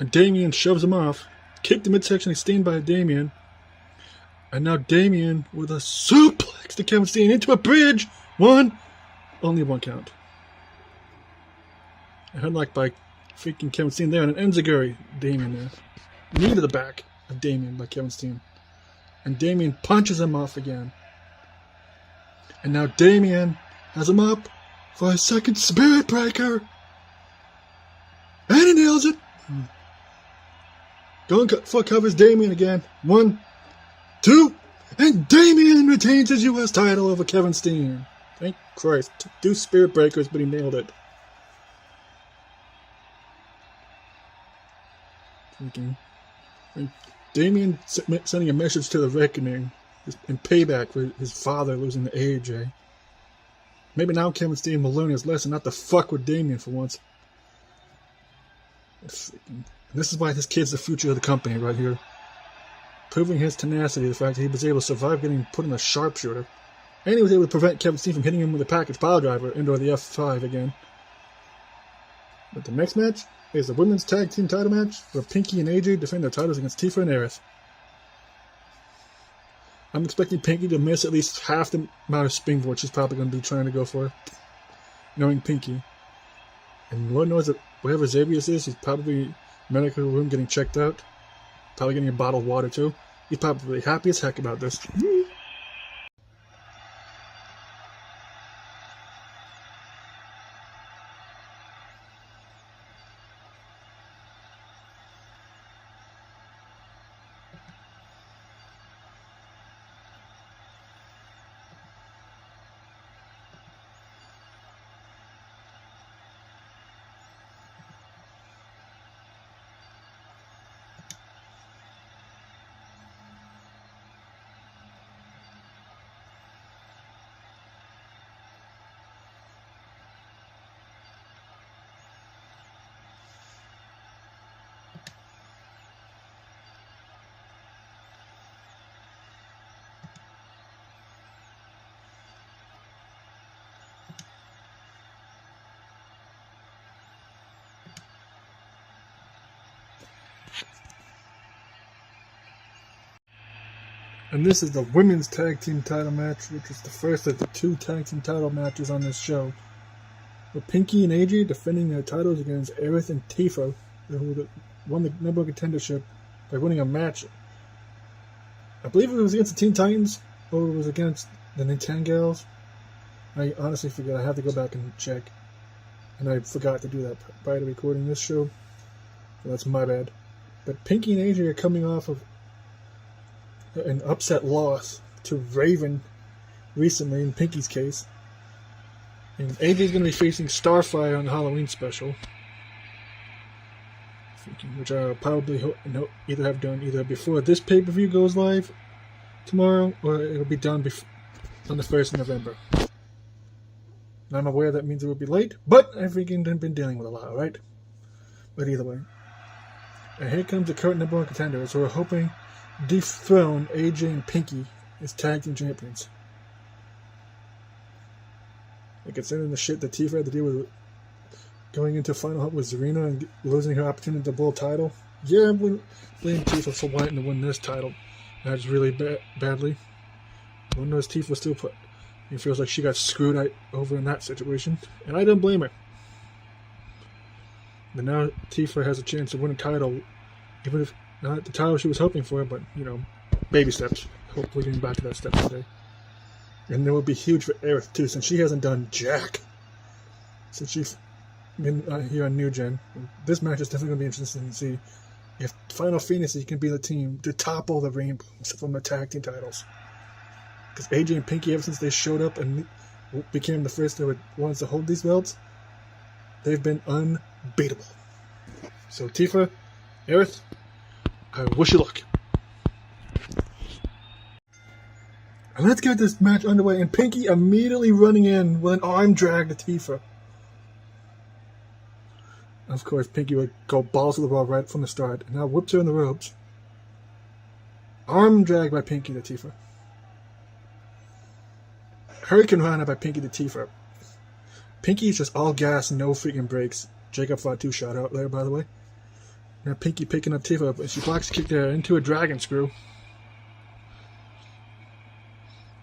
And Damien shoves him off. kicked the midsection extended by Damien. And now Damien with a suplex to Kevin Steen into a bridge. Only one count. A headlock by freaking Kevin Steen there, and an enziguri Damien there. Knee to the back of Damien by Kevin Steen. And Damien punches him off again. And now Damien has him up for a second Spirit Breaker. And he nails it. Going for covers Damien again. 1, 2, and Damien retains his U.S. title over Kevin Steen. Thank Christ. 2 Spirit Breakers, but he nailed it. And Damien sending a message to the Reckoning in payback for his father losing to AJ. Maybe now Kevin Steen will learn his lesson not to fuck with Damien for once. And this is why this kid's the future of the company right here. Proving his tenacity, the fact that he was able to survive getting put in a sharpshooter. And he was able to prevent Kevin Steen from hitting him with a package pile driver into the F5 again. But the next match is the women's tag team title match where Pinky and AJ defend their titles against Tifa and Aerith. I'm expecting Pinky to miss at least half the amount of springboard she's probably going to be trying to go for, knowing Pinky. And Lord knows that wherever Xavius is, he's probably in the medical room getting checked out. Probably getting a bottle of water too. He's probably happy as heck about this. And this is the women's tag team title match, which is the first of the 2 tag team title matches on this show. With Pinky and AJ defending their titles against Aerith and Tifa, who won the number 1 contendership by winning a match. I believe it was against the Teen Titans, or it was against the Nintangals. I honestly forget. I have to go back and check. And I forgot to do that prior to recording this show. So that's my bad. But Pinky and AJ are coming off of an upset loss to Raven recently in Pinky's case. And AJ's going to be facing Starfire on the Halloween special, which I'll probably either have done either before this pay-per-view goes live tomorrow, or it'll be done on the 1st of November. And I'm aware that means it will be late, but I've been dealing with a lot, right? But either way. And here comes the current number 1 contenders who are hoping dethrone AJ and Pinky as tag team champions. And considering the shit that Tifa had to deal with going into Final Hunt with Zarina and losing her opportunity to blow a title, yeah, I'm going to blame Tifa for wanting to win this title. That's really badly. One knows Tifa still it feels like she got screwed over in that situation, and I don't blame her. But now Tifa has a chance to win a title, even if not the title she was hoping for, but, baby steps. Hopefully getting back to that step today. And it will be huge for Aerith, too, since she hasn't done jack since she's been here on New Gen. This match is definitely going to be interesting to see if Final Fantasy can be the team to topple the Rainbows from the tag team titles. Because AJ and Pinky, ever since they showed up and became the first ones to hold these belts, they've been unbeatable. So Tifa, Aerith, I wish you luck. And let's get this match underway, and Pinky immediately running in with an arm drag to Tifa. Of course, Pinky would go balls to the wall right from the start, and now whips her in the ropes. Arm drag by Pinky to Tifa. Hurricane Rana by Pinky to Tifa. Pinky's just all gas, no freaking brakes. Jacob Fatu shout out there, by the way. Now Pinky picking up Tifa, but she blocks kick there into a dragon screw.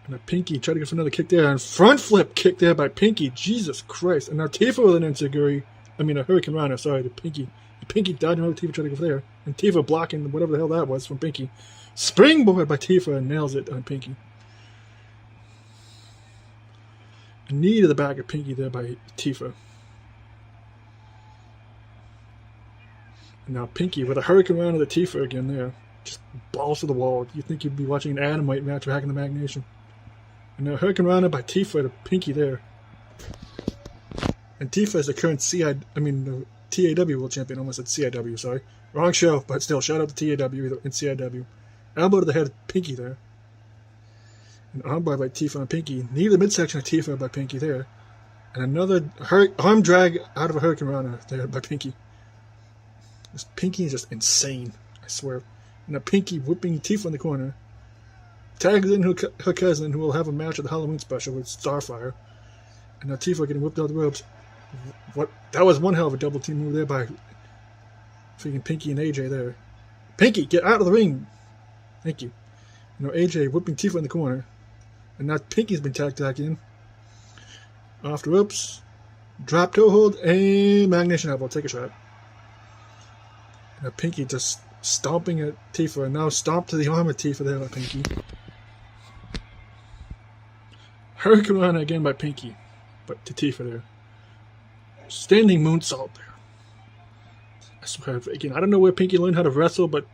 And now Pinky tried to get for another kick there, and front flip kick there by Pinky. Jesus Christ! And now Tifa with an enziguri. I mean a Hurricane Rana. Sorry, the Pinky. Pinky dodging over Tifa trying to go there, and Tifa blocking whatever the hell that was from Pinky. Springboard by Tifa and nails it on Pinky. A knee to the back of Pinky there by Tifa. And now Pinky with a Hurricane Rana to Tifa again there. Just balls to the wall. You'd think you'd be watching an Adamite match or Hacking the Magnation. And now Hurricane Rana by Tifa to Pinky there. And Tifa is the current the TAW World Champion. Almost said CIW, sorry. Wrong show, but still, shout out to TAW and CIW. Elbow to the head of Pinky there. An armbar by Tifa on Pinky. Knee to the midsection of Tifa by Pinky there. And another arm drag out of a Hurricane Rana there by Pinky. This Pinky is just insane, I swear. And a Pinky whipping Tifa in the corner. Tags in her cousin, who will have a match at the Halloween special with Starfire. And now Tifa getting whipped out the ropes. What? That was one hell of a double team move there by freaking Pinky and AJ there. Pinky, get out of the ring! Thank you. You know, AJ whipping Tifa in the corner. And now Pinky's been tagged in. Off the ropes. Drop toe hold and Magnation elbow. Take a shot. Now Pinky just stomping at Tifa. And now stomp to the arm of Tifa there by Pinky. Hurricane Rana again by Pinky. But to Tifa there. Standing moonsault there. I swear, again, I don't know where Pinky learned how to wrestle, but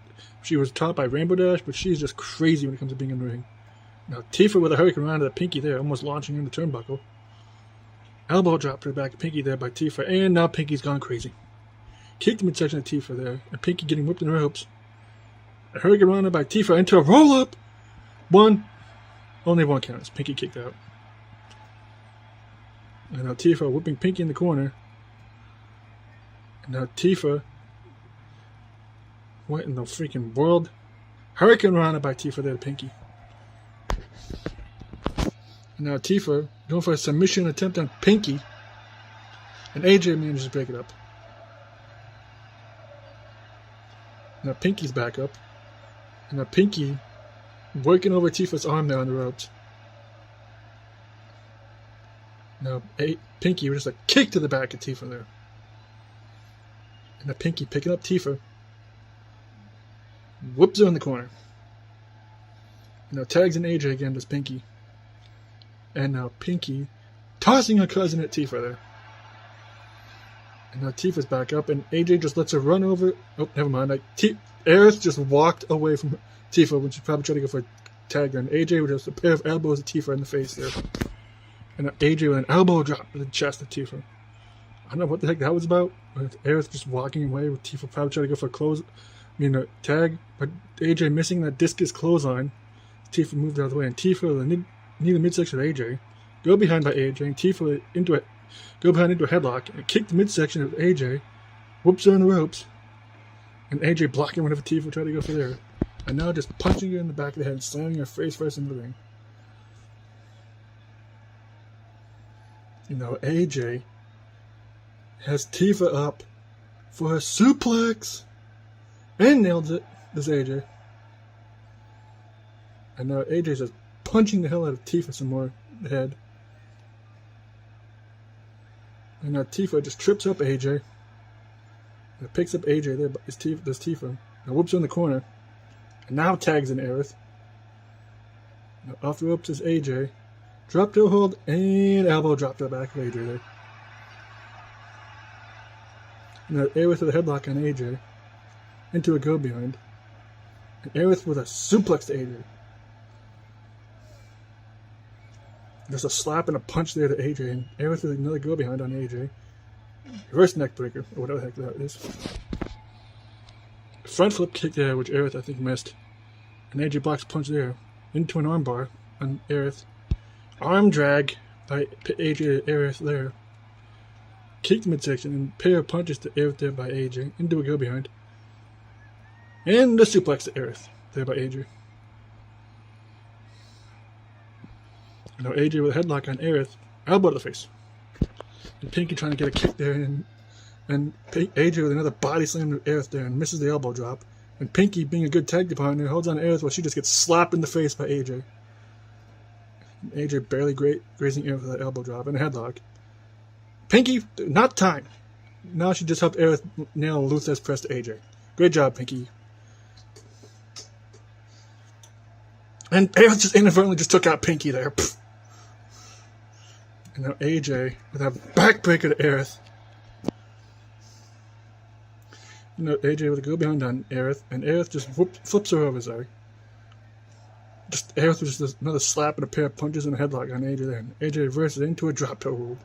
she was taught by Rainbow Dash, but she's just crazy when it comes to being in the ring. Now Tifa with a Hurricane Rana to Pinky there, almost launching in the turnbuckle. Elbow drop to the back of Pinky there by Tifa, and now Pinky's gone crazy. Kick the midsection of Tifa there, and Pinky getting whipped in the ropes. A Hurricane Rana by Tifa into a roll-up. Only one counts. Pinky kicked out. And now Tifa whipping Pinky in the corner. And now Tifa. What in the freaking world? Hurricane Rana by Tifa there to Pinky. And now Tifa going for a submission attempt on Pinky. And AJ manages to break it up. Now Pinky's back up. And now Pinky working over Tifa's arm there on the ropes. Now Pinky with just a kick to the back of Tifa there. And now Pinky picking up Tifa. Whoops her in the corner. And now tags in AJ again does Pinky. And now Pinky tossing her cousin at Tifa there. And now Tifa's back up, and AJ just lets her run over. Oh, never mind. Aerith just walked away from Tifa when she probably tried to go for a tag there. And AJ with just a pair of elbows at Tifa in the face there. And now AJ with an elbow drop to the chest of Tifa. I don't know what the heck that was about. But Aerith just walking away with Tifa probably trying to go for a tag. But AJ missing that discus clothesline. Tifa moved out of the way, and Tifa with a knee to the midsection of AJ. Go behind by AJ, and Tifa go behind into a headlock, and kick the midsection of AJ. Whoops her in the ropes. And AJ blocking whenever Tifa tried to go for there. And now just punching her in the back of the head and slamming her face first into the ring. You know, AJ has Tifa up for a suplex. And nailed it. This AJ. And now AJ's just punching the hell out of Tifa some more in the head. And now Tifa just trips up AJ. And picks up AJ there, but there's Tifa. Now whoops her in the corner. And now tags in Aerith. Now off the ropes is AJ. Drop toe hold and elbow drop to the back of AJ there. And now Aerith with a headlock on AJ. Into a go behind. And Aerith with a suplex to AJ. There's a slap and a punch there to AJ, and Aerith with another go behind on AJ. Reverse neck breaker, or whatever the heck that is. Front flip kick there, which Aerith I think missed. And AJ blocks a punch there. Into an armbar on Aerith. Arm drag by AJ to Aerith there. Kick the midsection and pair of punches to Aerith there by AJ. Into a go behind. And a suplex to Aerith there by AJ. Now AJ with a headlock on Aerith, elbow to the face. And Pinky trying to get a kick there, and and AJ with another body slam to Aerith there and misses the elbow drop. And Pinky, being a good tag team partner, holds on to Aerith while she just gets slapped in the face by AJ. And AJ barely grazing Aerith with that elbow drop and a headlock. Pinky, not time. Now she just helped Aerith nail a Luthes press to AJ. Great job, Pinky. And Aerith just inadvertently just took out Pinky there. Pfft. And now AJ with a backbreaker to Aerith. You know, AJ with a go behind on Aerith, and Aerith just flips her over, sorry. Just Aerith with just another slap and a pair of punches and a headlock on AJ there. And AJ reverses into a drop toe hold.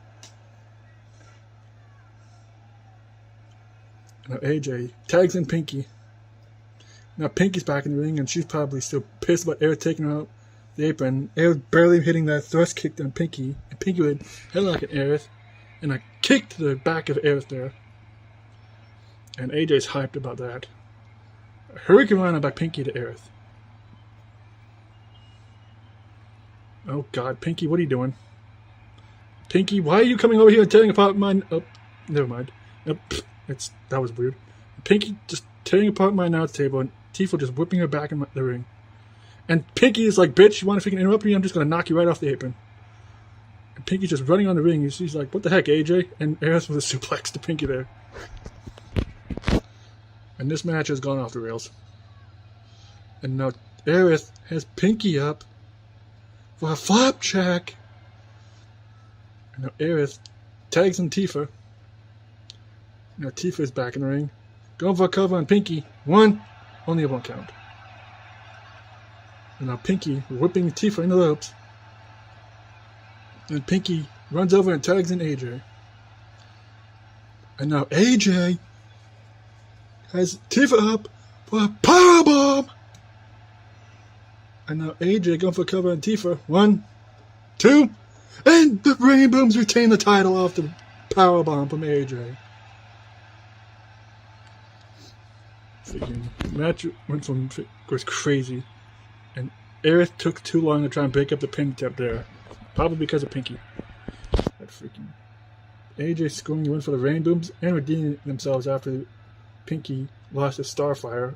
Now AJ tags in Pinky. Now Pinky's back in the ring, and she's probably still pissed about Aerith taking her out the apron. Aerith barely hitting that thrust kick on Pinky, and Pinky would headlock at Aerith, and a kick to the back of Aerith there. And AJ's hyped about that. A Hurricane Rana by Pinky to Aerith. Oh God, Pinky, what are you doing? Pinky, why are you coming over here and tearing apart my... Oh, never mind. Oh, that was weird. Pinky just tearing apart my announce table, and Tifa just whipping her back in the ring. And Pinky is like, bitch, you want to freaking interrupt me? I'm just going to knock you right off the apron. And Pinky's just running on the ring. She's like, what the heck, AJ? And Aerith with a suplex to Pinky there. And this match has gone off the rails. And now Aerith has Pinky up for a flapjack. And now Aerith tags in Tifa. Now Tifa is back in the ring. Going for a cover on Pinky. One. Only a 1 count. And now Pinky whipping Tifa in the ropes. And Pinky runs over and tags in AJ. And now AJ has Tifa up for a powerbomb. And now AJ going for a cover on Tifa. 1, 2, and the Rainbooms retain the title off the powerbomb from AJ. The match was crazy, and Aerith took too long to try and break up the pin attempt there, probably because of Pinky. That freaking AJ scoring the win for the Rainbooms and redeeming themselves after Pinky lost to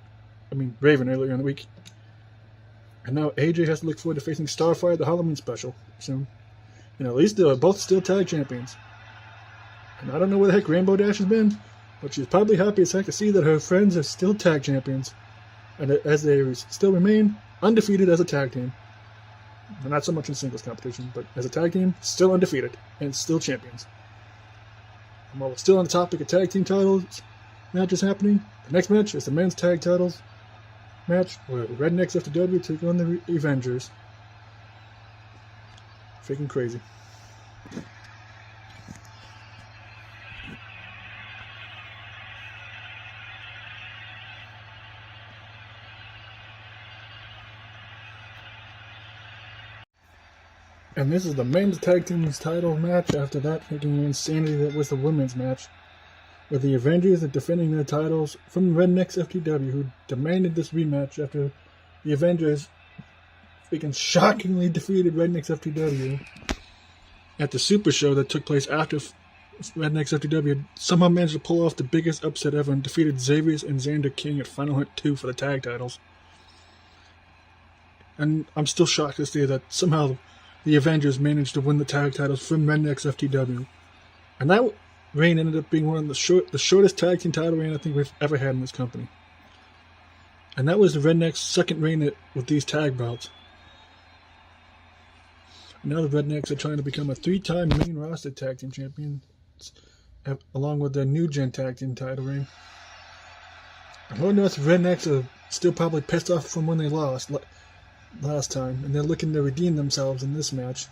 Raven earlier in the week. And now AJ has to look forward to facing Starfire at the Halloween special soon. And at least they're both still tag champions. And I don't know where the heck Rainbow Dash has been, but she's probably happy as heck to see that her friends are still tag champions, and as they still remain undefeated as a tag team. And not so much in singles competition, but as a tag team, still undefeated and still champions. And while we're still on the topic of tag team titles matches happening, the next match is the men's tag titles match where Rednecks FTW take on the Avengers. Freaking crazy. And this is the men's tag team's title match after that freaking insanity that was the women's match, where the Avengers are defending their titles from Rednecks FTW, who demanded this rematch after the Avengers freaking shockingly defeated Rednecks FTW at the Super Show that took place after Rednecks FTW somehow managed to pull off the biggest upset ever and defeated Xavier and Xander King at Final Hunt 2 for the tag titles. And I'm still shocked to see that somehow the Avengers managed to win the tag titles from Rednecks FTW. And that reign ended up being one of the shortest tag team title reign I think we've ever had in this company. And that was the Rednecks' second reign with these tag belts. Now the Rednecks are trying to become a 3-time main roster tag team champions, along with their new gen tag team title reign. And Lord knows the Rednecks are still probably pissed off from when they lost last time, and they're looking to redeem themselves in this match.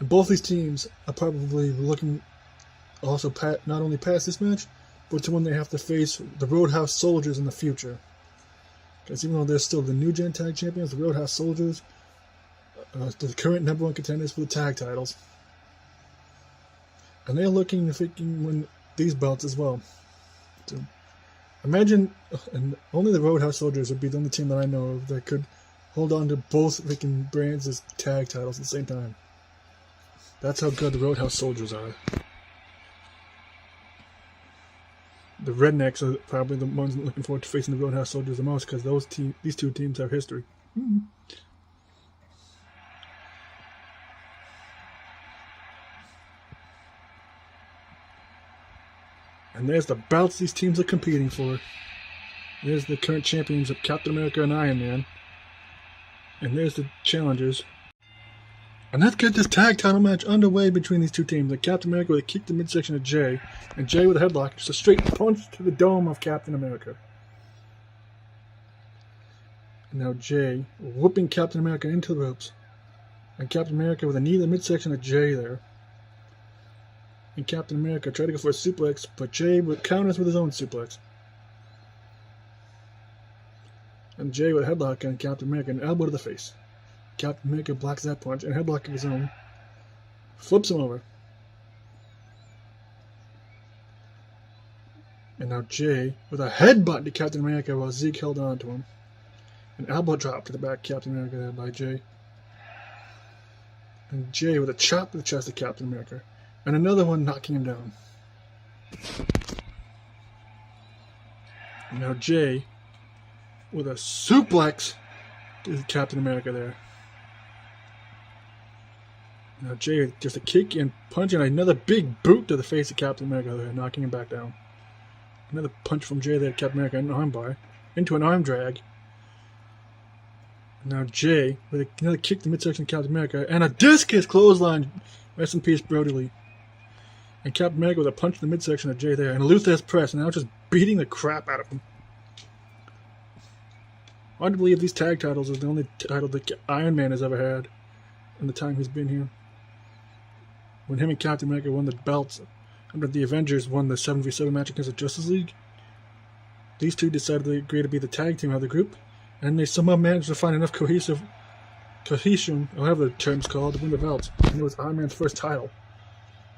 And both these teams are probably looking also not only past this match, but to when they have to face the Roadhouse Soldiers in the future. Because even though they're still the new gen tag champions, the Roadhouse Soldiers are the current #1 contenders for the tag titles. And they're looking to freaking win these belts as well. So imagine, and only the Roadhouse Soldiers would be the only team that I know of that could hold on to both freaking brands as tag titles at the same time. That's how good the Roadhouse Soldiers are. the Rednecks are probably the ones looking forward to facing the Roadhouse Soldiers the most, because these two teams have history. And there's the belts these teams are competing for. There's the current champions of Captain America and Iron Man. And there's the challengers. And let's get this tag title match underway between these two teams. Captain America with a kick to the midsection of Jay, and Jay with a headlock, just a straight punch to the dome of Captain America. And now Jay whooping Captain America into the ropes. And Captain America with a knee to the midsection of Jay there. And Captain America tried to go for a suplex, but Jay counters with his own suplex. And Jay with a headlock on Captain America, an elbow to the face. Captain America blocks that punch, and headlock of his own. Flips him over. And now Jay with a headbutt to Captain America while Zeke held on to him. An elbow drop to the back of Captain America there by Jay. And Jay with a chop to the chest of Captain America. And another one knocking him down. And now Jay with a suplex to Captain America there. Now Jay just a kick and punch and another big boot to the face of Captain America there, knocking him back down. Another punch from Jay there to Captain America, an arm bar, into an arm drag. Now Jay with another kick to the midsection of Captain America, and a discus clothesline. Rest in peace, Brody Lee. And Captain America with a punch in the midsection of Jay there, and a Luther's press, and now just beating the crap out of him. Hard to believe these tag titles are the only title that Iron Man has ever had in the time he's been here. When him and Captain America won the belts, and the Avengers won the 7v7 match against the Justice League, these two decided they agreed to be the tag team of the group, and they somehow managed to find enough cohesion, or whatever the term's called, to win the belts. And it was Iron Man's first title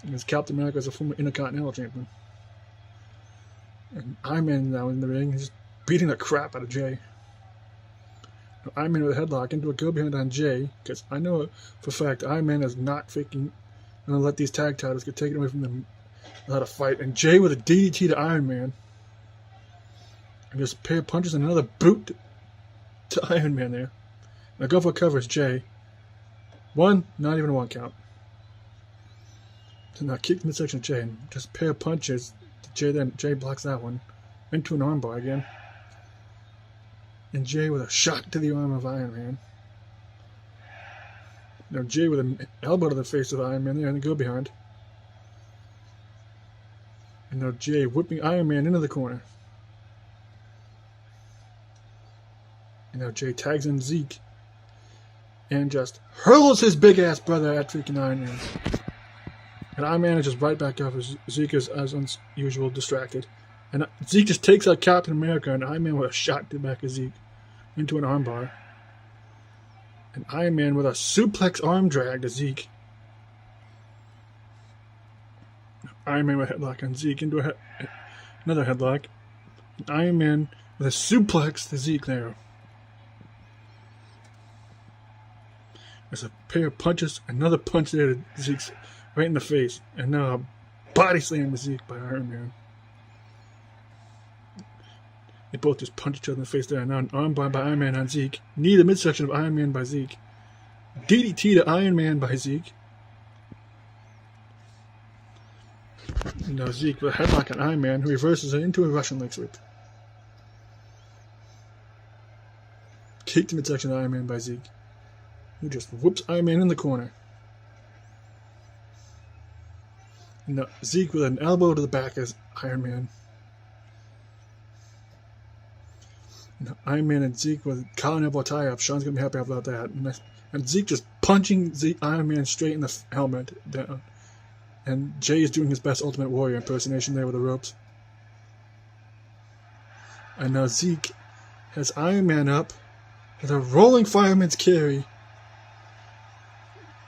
against Captain America as a former Intercontinental Champion. And Iron Man now in the ring, he's just beating the crap out of Jay. Iron Man with a headlock into a go behind on Jay, because I know for a fact Iron Man is not faking going to let these tag titles get taken away from them without a fight. And Jay with a DDT to Iron Man. And just a pair of punches and another boot to Iron Man there. Now go for a cover is Jay. One, not even a one count. So now kick the midsection of Jay and just a pair of punches to Jay, then Jay blocks that one. Into an armbar again. And Jay with a shot to the arm of Iron Man. Now Jay with an elbow to the face of Iron Man there and then go behind. And now Jay whipping Iron Man into the corner. And now Jay tags in Zeke. And just hurls his big ass brother at freaking Iron Man. And Iron Man is just right back up as Zeke is as usual distracted. And Zeke just takes out Captain America, and Iron Man with a shot to the back of Zeke into an armbar. And Iron Man with a suplex arm drag to Zeke. Iron Man with a headlock on Zeke into another headlock. And Iron Man with a suplex to Zeke there. There's a pair of punches, another punch there to Zeke's right in the face. And now a body slam to Zeke by Iron Man. They both just punch each other in the face there. And now an armbar by Iron Man on Zeke. Knee to the midsection of Iron Man by Zeke. DDT to Iron Man by Zeke. And now Zeke with a headlock on Iron Man, who reverses it into a Russian leg sweep. Kick to midsection of Iron Man by Zeke, who just whoops Iron Man in the corner. And now Zeke with an elbow to the back as Iron Man. Iron Man and Zeke with collar and elbow tie-up. Sean's going to be happy about that. And Zeke just punching Iron Man straight in the helmet down. And Jay is doing his best Ultimate Warrior impersonation there with the ropes. And now Zeke has Iron Man up with a rolling fireman's carry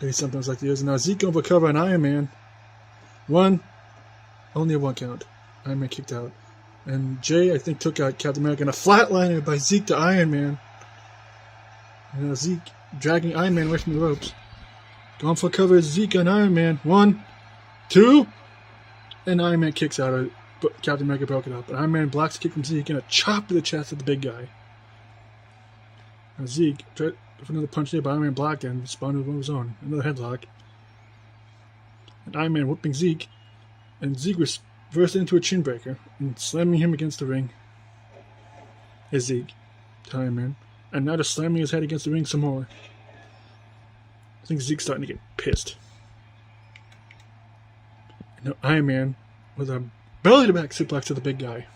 that he sometimes like to use. And now Zeke going for cover on Iron Man. One. Only a one count. Iron Man kicked out. And Jay, I think, took out Captain America in a flatliner by Zeke to Iron Man. And now Zeke dragging Iron Man away from the ropes. Going for cover is Zeke on Iron Man. 1, 2. And Iron Man kicks out of it. Captain America broke it up. And Iron Man blocks a kick from Zeke and a chop to the chest of the big guy. Now Zeke tried for another punch there, but Iron Man blocked and responded with one of his own. Another headlock. And Iron Man whipping Zeke. And Zeke reversed into a chin breaker and slamming him against the ring. Is Zeke to Iron Man. And now just slamming his head against the ring some more. I think Zeke's starting to get pissed. And now Iron Man with a belly-to-back suplex to the big guy.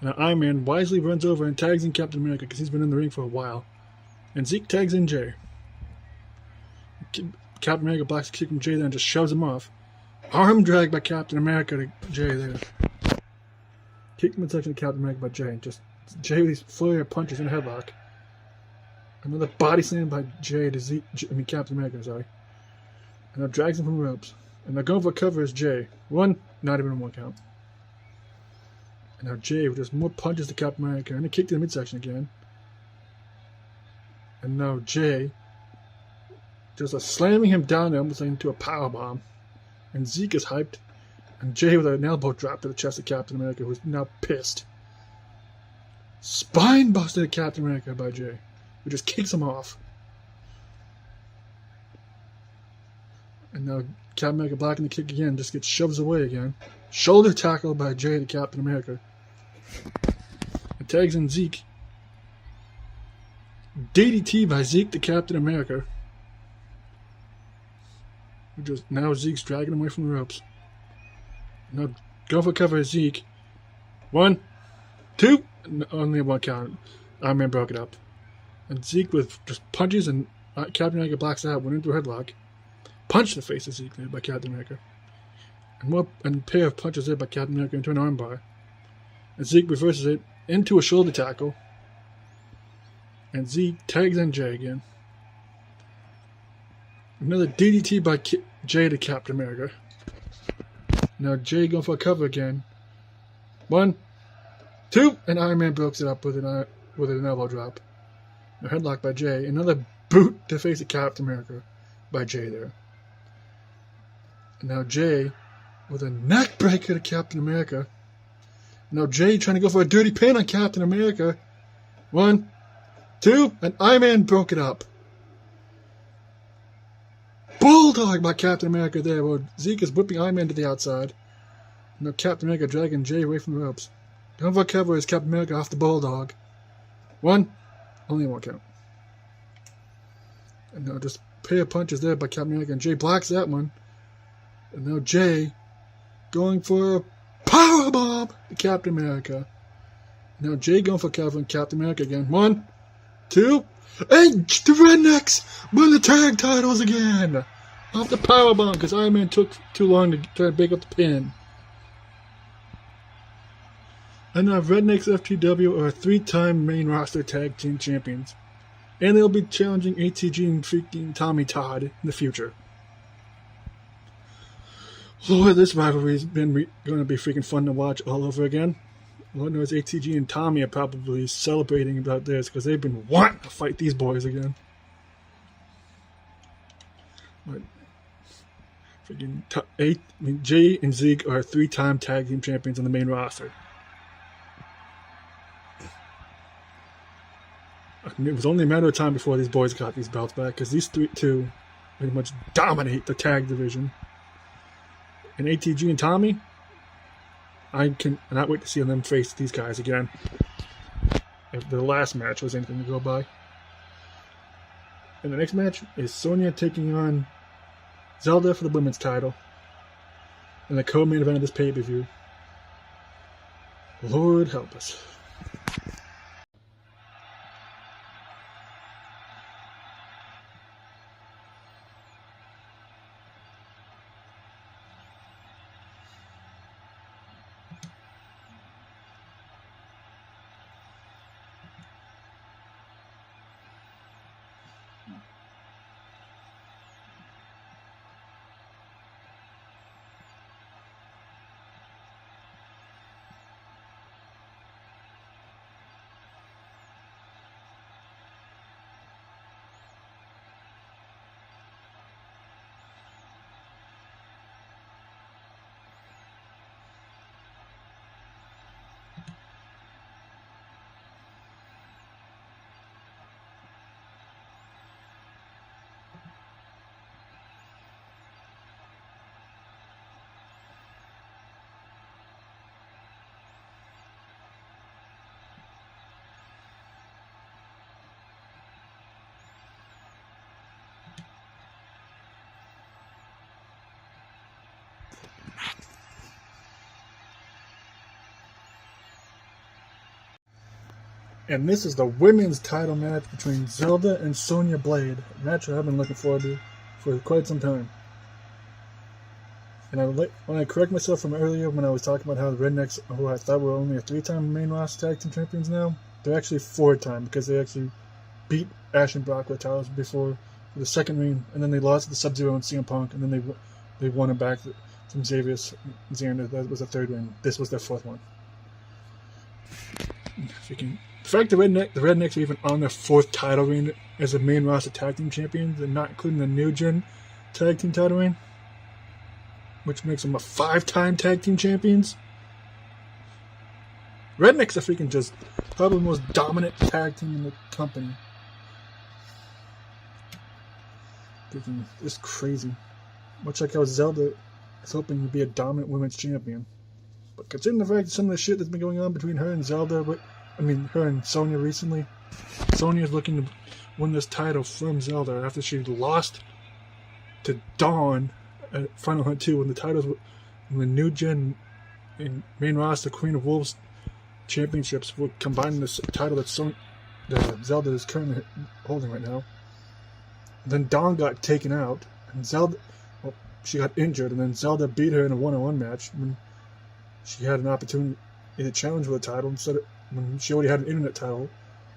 Now Iron Man wisely runs over and tags in Captain America because he's been in the ring for a while. And Zeke tags in Jay. Captain America blocks a kick from Jay there and just shoves him off. Arm drag by Captain America to Jay there. Kick midsection to Captain America by Jay. Just Jay with these flurry of punches in a headlock. Another body slam by Jay to Captain America, sorry. And now drags him from the ropes. And now going for a cover is Jay. One, not even a 1 count. And now Jay with just more punches to Captain America. And a kick to the midsection again. And now Jay just slamming him down there, almost into a powerbomb. And Zeke is hyped. And Jay with an elbow drop to the chest of Captain America, who's now pissed. Spine buster to Captain America by Jay, who just kicks him off. And now Captain America blocking the kick again, just gets shoved away again. Shoulder tackle by Jay to Captain America. And tags in Zeke. DDT by Zeke to Captain America. Now Zeke's dragging him away from the ropes. Now go for cover Zeke. 1, 2, only 1 count. Iron Man broke it up. And Zeke with just punches and Captain America blocks out, went into a headlock. Punch the face of Zeke there by Captain America. And a pair of punches there by Captain America into an armbar. And Zeke reverses it into a shoulder tackle. And Zeke tags in Jay again. Another DDT by Jay to Captain America. Now Jay going for a cover again. 1, 2, and Iron Man breaks it up with an elbow drop. A headlock by Jay. Another boot to face of Captain America by Jay there. And now Jay with a neck breaker to Captain America. Now Jay trying to go for a dirty pin on Captain America. 1, 2, and Iron Man broke it up. Bulldog by Captain America there, where Zeke is whipping Iron Man to the outside. Now Captain America dragging Jay away from the ropes. Going for a cover is Captain America off the Bulldog. 1, only 1 count. And now just pair of punches there by Captain America, and Jay blocks that one. And now Jay going for a powerbomb to Captain America. Now Jay going for cover and Captain America again. 1, 2, and the Rednecks win the tag titles again! Off the powerbomb, because Iron Man took too long to try to break up the pin. And now Rednecks FTW are 3-time main roster tag team champions. And they'll be challenging ATG and freaking Tommy Todd in the future. Lord, this rivalry's been going to be freaking fun to watch all over again. Lord knows ATG and Tommy are probably celebrating about this because they've been wanting to fight these boys again. But freaking Jay and Zeke are 3-time tag team champions on the main roster. It was only a matter of time before these boys got these belts back, because these two pretty much dominate the tag division. And ATG and Tommy, I cannot wait to see them face these guys again. If the last match was anything to go by. And the next match is Sonya taking on Zelda for the women's title. And the co-main event of this pay-per-view. Lord help us. And this is the women's title match between Zelda and Sonya Blade. A match I've been looking forward to for quite some time. And when I correct myself from earlier when I was talking about how the Rednecks, who I thought were only a 3-time main roster tag team champions now, they're actually 4-time because they actually beat Ash and Brock with titles before the second reign, and then they lost to the Sub-Zero and CM Punk, and then they won it back from Xavier Xander. That was the third reign. This was their fourth one. The fact the Rednecks are even on their fourth title reign as a main roster tag team champions, and not including the New Gen tag team title reign, which makes them a 5-time tag team champions. Rednecks are freaking just probably the most dominant tag team in the company. Freaking just crazy. Much like how Zelda is hoping to be a dominant women's champion. But considering the fact that some of the shit that's been going on between her and her and Sonya recently, Sonya is looking to win this title from Zelda after she lost to Dawn at Final Hunt 2 when the titles were in the New Gen and main roster Queen of Wolves championships were combined in this title that Zelda is currently holding right now. Then Dawn got taken out, and she got injured, and then Zelda beat her in a one-on-one match when she had an opportunity to challenge for the title when she already had an internet title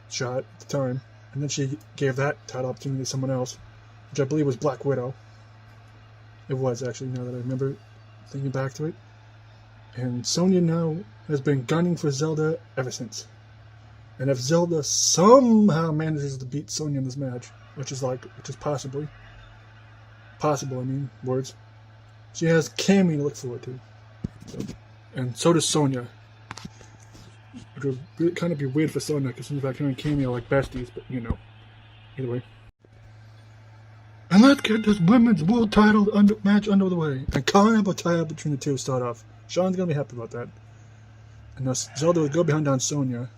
shot at the time, and then she gave that title opportunity to someone else, which I believe was Black Widow. It was actually, now that I remember thinking back to it. And Sonya now has been gunning for Zelda ever since. And if Zelda somehow manages to beat Sonya in this match, which is possible, she has Cammy to look forward to. And so does Sonya. It would really kind of be weird for Sonya because in fact her and Cammy are like besties, but either way. And let's get this women's world title match under the way. And carnival tie-up between the two start off. Sean's going to be happy about that. And now Zelda would go behind on Sonya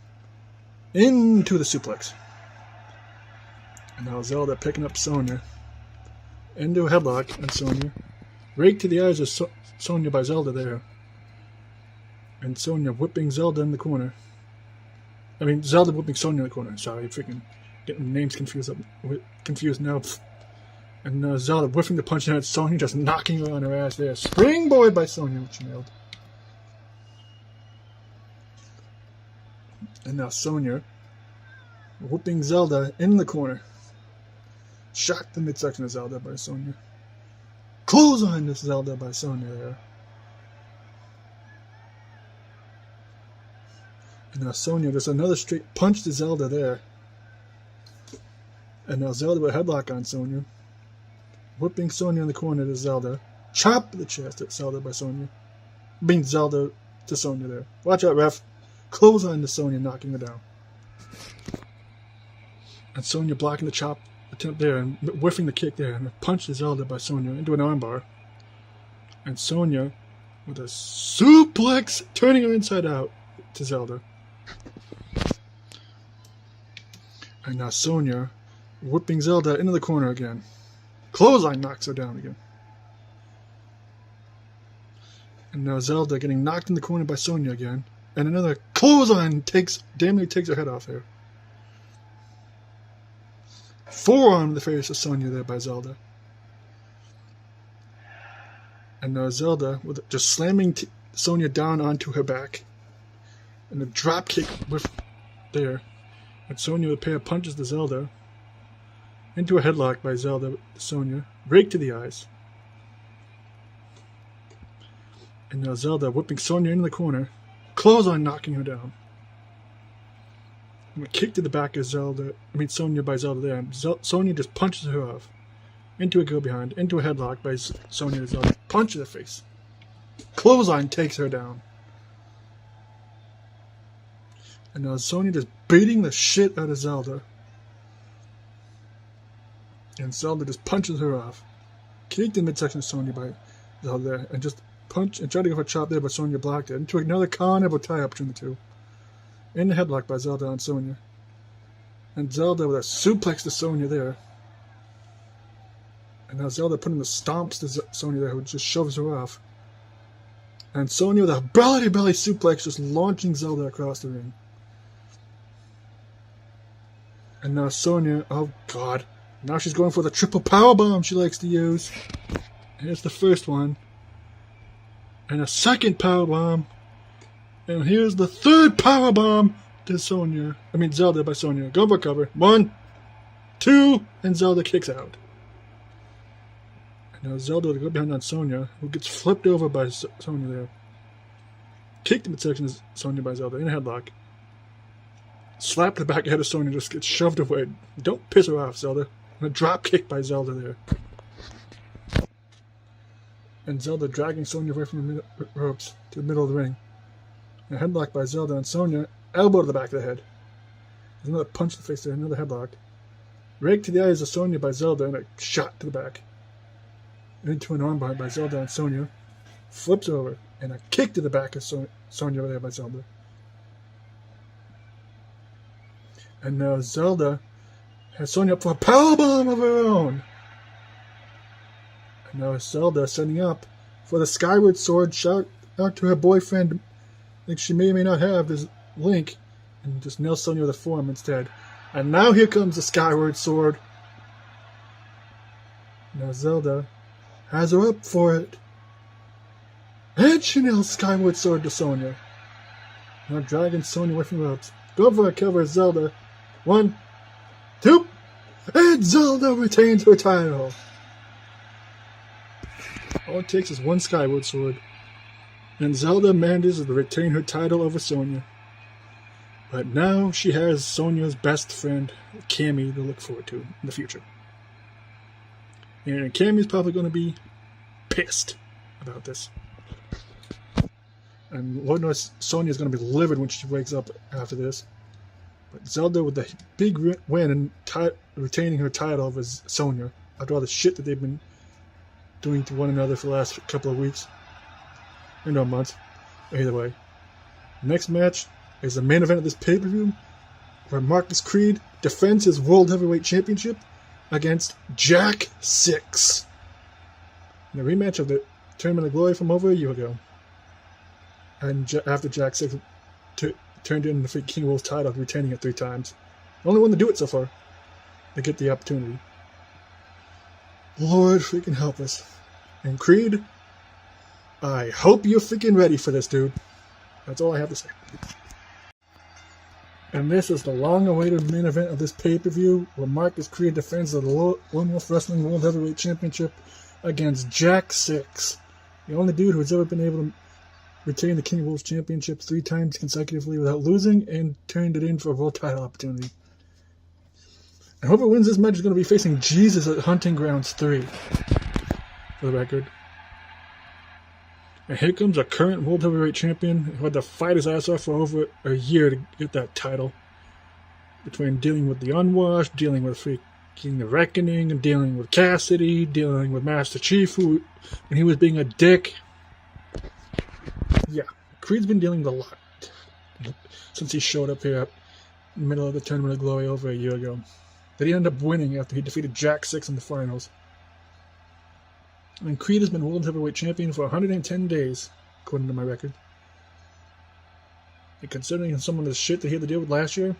into the suplex. And now Zelda picking up Sonya into a headlock on Sonya. Rake to the eyes of Sonya by Zelda there. And Sonya whipping Zelda in the corner. Zelda whipping Sonya in the corner. Sorry, freaking getting names confused now. And Zelda whiffing the punch at Sonya, just knocking her on her ass there. Springboard by Sonya, which she nailed. And now Sonya whipping Zelda in the corner. Shot the midsection of Zelda by Sonya. Clothesline this Zelda by Sonya there. And now Sonya does another straight punch to Zelda there. And now Zelda with a headlock on Sonya. Whipping Sonya in the corner to Zelda. Chop the chest at Zelda by Sonya. Being Zelda to Sonya there. Watch out, ref. Clothesline to Sonya, knocking her down. And Sonya blocking the chop attempt there and whiffing the kick there. And a punch to Zelda by Sonya into an armbar. And Sonya with a suplex, turning her inside out to Zelda. And now Sonya whipping Zelda into the corner again. Clothesline knocks her down again. And now Zelda getting knocked in the corner by Sonya again. And another clothesline damn near takes her head off here. Forearm to the face of Sonya there by Zelda. And now Zelda with just slamming Sonya down onto her back. And a drop kick there. And Sonya with a pair of punches to Zelda. Into a headlock by Zelda, Sonya. Rake to the eyes. And now Zelda whipping Sonya into the corner. Clothesline knocking her down. And a kick to the back of Sonya by Zelda there. And Sonya just punches her off. Into a go behind. Into a headlock by Sonya to Zelda. Punch to the face. Clothesline takes her down. And now Sonya just beating the shit out of Zelda. And Zelda just punches her off. Kicked in midsection of Sonya by Zelda there. And just punch and try to go for a chop there, but Sonya blocked it. Into another carnival tie-up between the two. In the headlock by Zelda on Sonya. And Zelda with a suplex to Sonya there. And now Zelda putting the stomps to Sonya there, who just shoves her off. And Sonya with a belly-to-belly suplex just launching Zelda across the ring. And now Sonya, oh god. Now she's going for the triple powerbomb she likes to use. Here's the first one. And a second powerbomb. And here's the third powerbomb to Sonya. I mean Zelda by Sonya. Go for cover. 1, 2, and Zelda kicks out. And now Zelda to go behind on Sonya, who gets flipped over by Sonya there. Kicked in the section of Sonya by Zelda in a headlock. Slapped the back head of Sonya, just gets shoved away. Don't piss her off, Zelda. And a drop kick by Zelda there. And Zelda dragging Sonya away from the ropes to the middle of the ring. And a headlock by Zelda and Sonya, elbow to the back of the head. There's another punch to the face there, another headlock. Rake to the eyes of Sonya by Zelda, and a shot to the back. Into an armbar by Zelda and Sonya. Flips over, and a kick to the back of Sonya there by Zelda. And now Zelda has Sonya up for a powerbomb of her own. And now Zelda setting up for the Skyward Sword. Shout out to her boyfriend, like she may or may not have, this Link, and just nail Sonya with a forearm instead. And now here comes the Skyward Sword. Now Zelda has her up for it. And she nails Skyward Sword to Sonya. Now dragging Sonya away from the ropes. Go for a cover, Zelda. 1, 2, and Zelda retains her title. All it takes is one Skyward Sword, and Zelda manages to retain her title over Sonya. But now she has Sonya's best friend, Cammy, to look forward to in the future. And Cammy's probably going to be pissed about this. And Lord knows Sonya's going to be livid when she wakes up after this. But Zelda with the big win and retaining her title over Sonya after all the shit that they've been doing to one another for the last couple of weeks. Or no, months. Either way. Next match is the main event of this pay-per-view, where Marcus Creed defends his World Heavyweight Championship against Jack 6. In a rematch of the Tournament of Glory from over a year ago. And after Jack 6 turned in the King Wolf's title, retaining it 3 times. The only one to do it so far. To get the opportunity. Lord freaking help us. And Creed, I hope you're freaking ready for this, dude. That's all I have to say. And this is the long-awaited main event of this pay-per-view, where Marcus Creed defends the Lone Wolf Wrestling World Heavyweight Championship against Jack 6. The only dude who's ever been able to retain the King of Wolves Championship 3 times consecutively without losing, and turned it in for a world title opportunity. And whoever wins this match is going to be facing Jesus at Hunting Grounds 3, for the record. And here comes a current World Heavyweight Champion who had to fight his ass off for over a year to get that title. Between dealing with the Unwashed, dealing with freaking the Reckoning, and dealing with Cassidy, dealing with Master Chief, when he was being a dick. Yeah, Creed's been dealing with a lot since he showed up here in the middle of the Tournament of Glory over a year ago. That he ended up winning after he defeated Jack 6 in the finals. And Creed has been World Heavyweight Champion for 110 days, according to my record. And considering some of the shit that he had to deal with last year,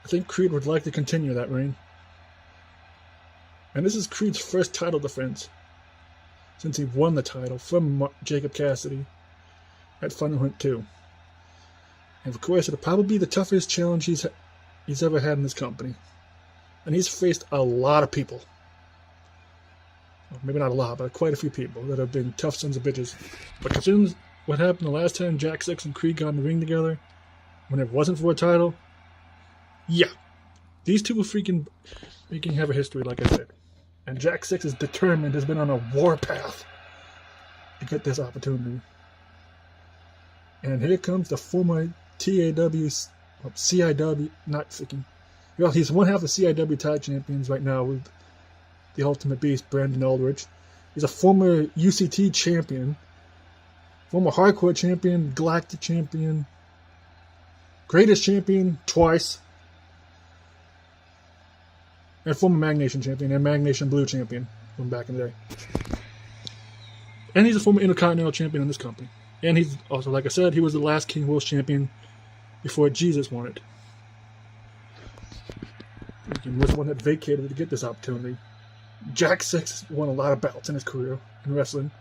I think Creed would like to continue that reign. And this is Creed's first title defense since he won the title from Jacob Cassidy at Final Hunt 2. And of course, it'll probably be the toughest challenge he's ever had in this company. And he's faced a lot of people. Well, maybe not a lot, but quite a few people that have been tough sons of bitches. But considering what happened the last time Jack 6 and Creed got in the ring together, when it wasn't for a title, yeah. These two will freaking have a history, like I said. And Jack 6 is determined, has been on a warpath to get this opportunity. And here comes the former CIW, not freaking... Well, he's one half of the CIW Tag Champions right now with the Ultimate Beast, Brandon Aldrich. He's a former UCT champion, former Hardcore champion, Galactic champion, Greatest champion twice, and former Mag Nation champion and Mag Nation Blue champion from back in the day. And he's a former Intercontinental champion in this company. And he's also, like I said, he was the last King Wolves champion before Jesus won it. champion was the one that vacated to get this opportunity. Jack 6 won a lot of belts in his career in wrestling,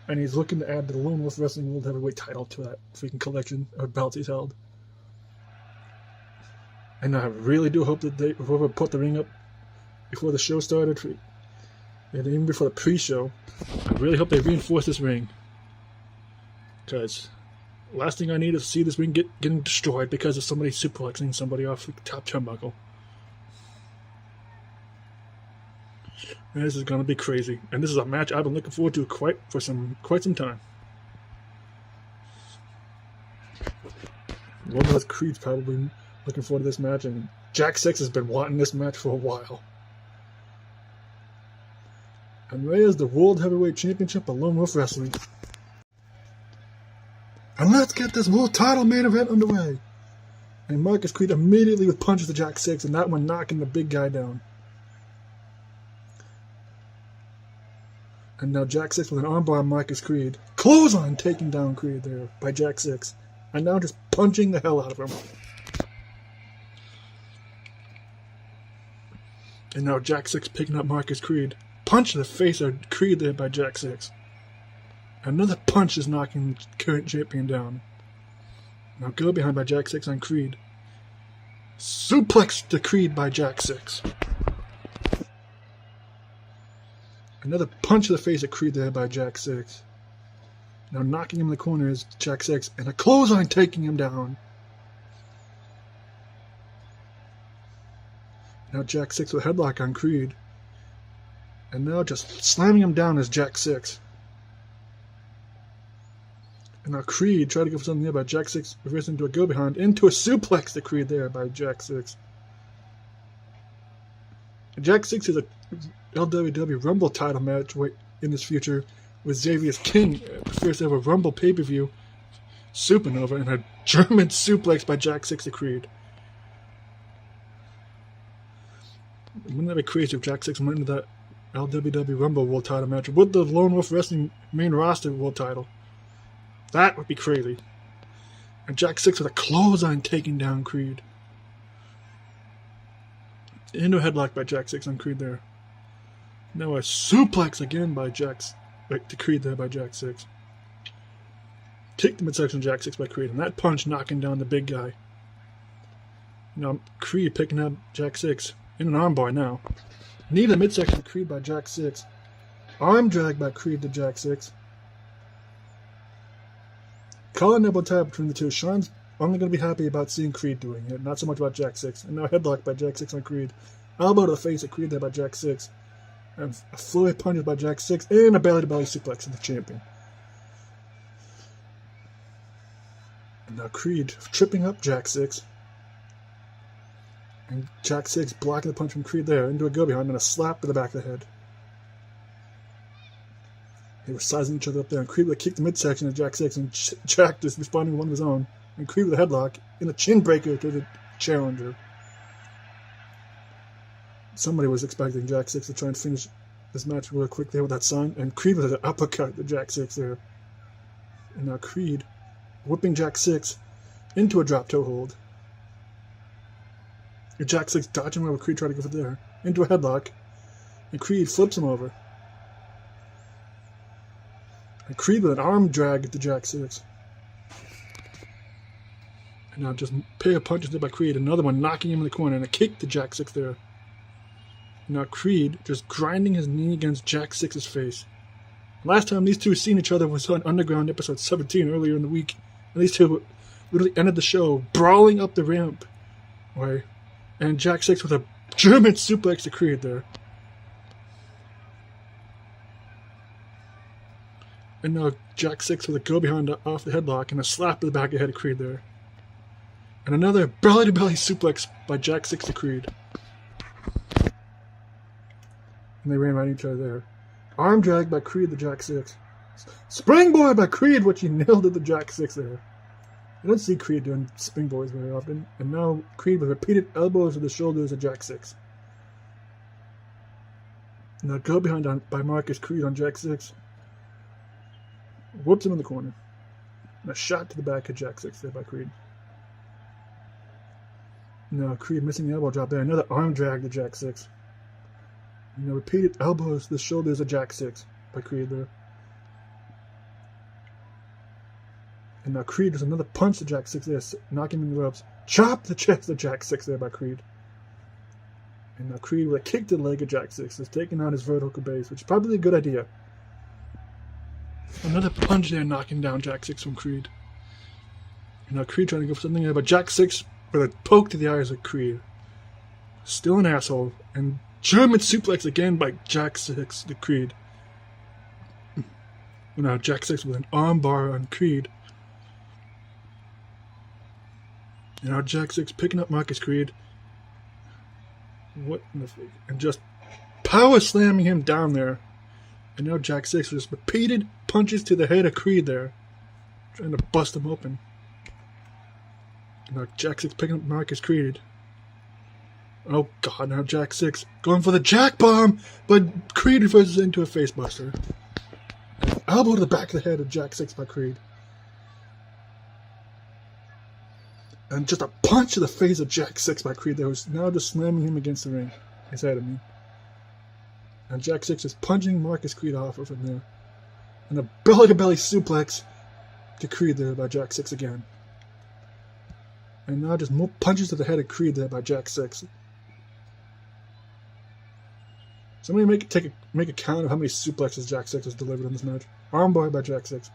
and he's looking to add the Lone Wolf Wrestling World Heavyweight title to that freaking collection of belts he's held. And I really do hope that whoever put the ring up before the show started, and even before the pre-show, I really hope they reinforce this ring. Because last thing I need is to see this ring getting destroyed because of somebody suplexing somebody off the top turnbuckle. And this is going to be crazy. And this is a match I've been looking forward to quite some time. One of us Creed's probably looking forward to this match, and Jack 6 has been wanting this match for a while. And there's the World Heavyweight Championship of Lone Wolf Wrestling. And let's get this world title main event underway. And Marcus Creed immediately with punches to Jack 6, and that one knocking the big guy down. And now Jack 6 with an armbar on Marcus Creed. Clothesline taking down Creed there by Jack 6. And now just punching the hell out of him. And now Jack 6 picking up Marcus Creed. Punch to the face of Creed there by Jack 6. Another punch is knocking the current champion down. Now go behind by Jack 6 on Creed. Suplex to Creed by Jack 6. Another punch to the face of Creed there by Jack 6. Now knocking him in the corner is Jack 6, and a clothesline taking him down. Now Jack 6 with a headlock on Creed. And now just slamming him down is Jack 6. And now Creed tried to go for something there, but Jack 6 reversed into a go-behind, into a suplex to Creed there by Jack 6. And Jack 6 is a LWW Rumble title match in his future with Xavier King at the first ever Rumble pay-per-view, Supernova, and a German suplex by Jack 6 to Creed. Wouldn't that be crazy if Jack 6 went into that LWW Rumble World title match with the Lone Wolf Wrestling main roster world title? That would be crazy. And Jack 6 with a clothesline taking down Creed. Into a headlock by Jack 6 on Creed there. Now a suplex again by to Creed there by Jack 6. Kick the midsection of Jack 6 by Creed, and that punch knocking down the big guy. Now Creed picking up Jack 6 in an armbar now. Knee to the midsection of Creed by Jack 6. Arm drag by Creed to Jack 6. Collar and elbow tap between the two. Sean's only going to be happy about seeing Creed doing it, not so much about Jack 6. And now headlock by Jack 6 on Creed. Elbow to the face of Creed there by Jack 6. And a flurry punches by Jack 6. And a belly-to-belly suplex of the champion. And now Creed tripping up Jack 6. And Jack 6 blocking the punch from Creed there into a go-behind and a slap to the back of the head. They were sizing each other up there, and Creed would kick the midsection of Jack 6, and Jack just responding with one of his own. And Creed with a headlock and a chin breaker to the challenger. Somebody was expecting Jack 6 to try and finish this match real quick there with that sign, and Creed with an uppercut to Jack 6 there. And now Creed whipping Jack 6 into a drop toe hold. And Jack 6 dodging where Creed tried to go for there. Into a headlock. And Creed flips him over. And Creed with an arm drag to Jack 6. And now just a pair of punches there by Creed. Another one knocking him in the corner. And a kick to Jack 6 there. And now Creed just grinding his knee against Jack 6's face. Last time these two seen each other was on Underground episode 17 earlier in the week. And these two literally ended the show brawling up the ramp. Right? And Jack 6 with a German suplex to Creed there. And now Jack 6 with a go-behind off the headlock and a slap to the back of the head of Creed there. And another belly-to-belly suplex by Jack 6 to Creed. And they ran right into each other there. Arm drag by Creed to Jack 6. Springboard by Creed, which he nailed at the Jack 6 there. You don't see Creed doing springboards very often. And now Creed with repeated elbows to the shoulders of Jack 6. Now go behind by Marcus Creed on Jack 6. Whoops him in the corner. And a shot to the back of Jack 6 there by Creed. Now Creed missing the elbow drop there. Another arm drag to Jack 6. Now repeated elbows to the shoulders of Jack 6 by Creed there. And now Creed does another punch to Jack 6 there, knocking him in the ropes. Chop the chest of Jack 6 there by Creed. And now Creed with a kick to the leg of Jack 6 is taking on his vertical base, which is probably a good idea. Another punch there, knocking down Jack 6 from Creed. And now Creed trying to go for something there, but Jack 6 with a poke to the eyes of Creed. Still an asshole. And German suplex again by Jack 6 to Creed. And now Jack 6 with an arm bar on Creed. And now Jack 6 picking up Marcus Creed. What in the fuck? And just power slamming him down there. And now Jack 6 with just repeated punches to the head of Creed there. Trying to bust him open. And now Jack 6 picking up Marcus Creed. Oh god, now Jack 6 going for the Jack Bomb, but Creed reverses into a face buster. Elbow to the back of the head of Jack 6 by Creed. And just a punch to the face of Jack 6 by Creed that was now just slamming him against the ring. His head, I mean. And Jack 6 is punching Marcus Creed off of him there. And a belly-to-belly suplex to Creed there by Jack 6 again. And now just more punches to the head of Creed there by Jack 6. Somebody make a count of how many suplexes Jack 6 has delivered in this match. Armbar by Jack 6.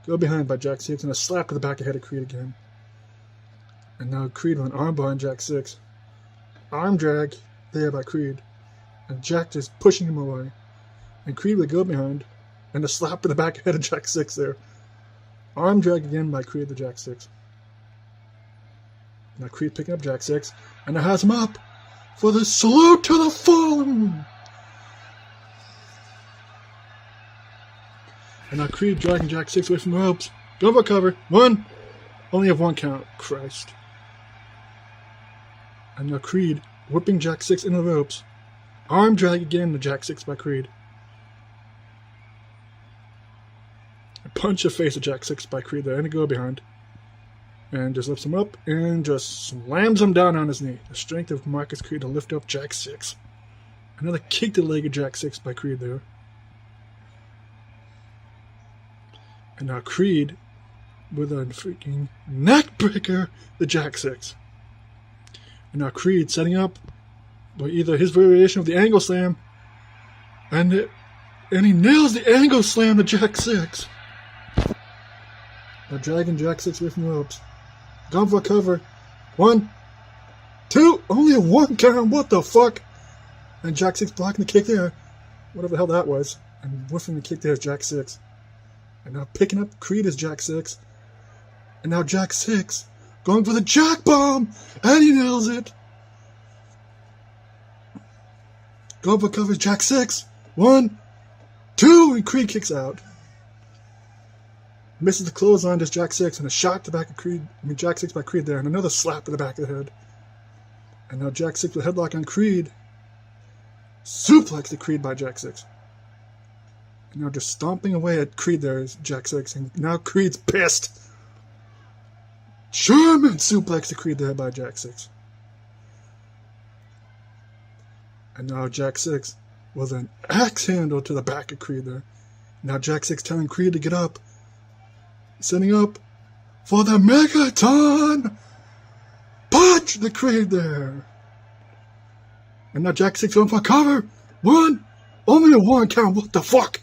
Go behind by Jack 6 and a slap to the back of the head of Creed again. And now Creed with an armbar on Jack 6. Arm drag there by Creed. And Jack just pushing him away. And Creed would go behind. And a slap to the back of the head of Jack 6 there. Arm drag again by Creed to Jack 6. Now Creed picking up Jack 6. And it has him up for the salute to the fallen. And now Creed dragging Jack 6 away from the ropes. Go for a cover. One. Only have one count. Christ. And now Creed whipping Jack 6 into the ropes. Arm drag again to Jack 6 by Creed. A punch the face of Jack 6 by Creed there and a go behind. And just lifts him up and just slams him down on his knee. The strength of Marcus Creed to lift up Jack 6. Another kick to the leg of Jack 6 by Creed there. And now Creed with a freaking neck breaker to Jack 6. And now Creed setting up by either his variation of the angle slam and he nails the angle slam to Jack 6. Now dragging Jack 6 away from the ropes. Gone for a cover. 1, 2, only a 1 count. What the fuck? And Jack 6 blocking the kick there. Whatever the hell that was. And whiffing the kick there is Jack 6. And now picking up Creed is Jack 6. And now Jack 6 going for the Jack Bomb. And he nails it. Going for cover Jack 6. 1, 2, and Creed kicks out. Misses the clothesline to Jack 6 and a shot to the back of Creed. Jack 6 by Creed there and another slap to the back of the head. And now Jack 6 with a headlock on Creed. Suplex to Creed by Jack 6. And now just stomping away at Creed there is Jack 6. And now Creed's pissed. German suplex to Creed there by Jack 6. And now Jack 6 with an axe handle to the back of Creed there. Now Jack 6 telling Creed to get up. Setting up for the Megaton. Punch the Creed there. And now Jack 6 going for a cover. 1. Only a 1 count. What the fuck?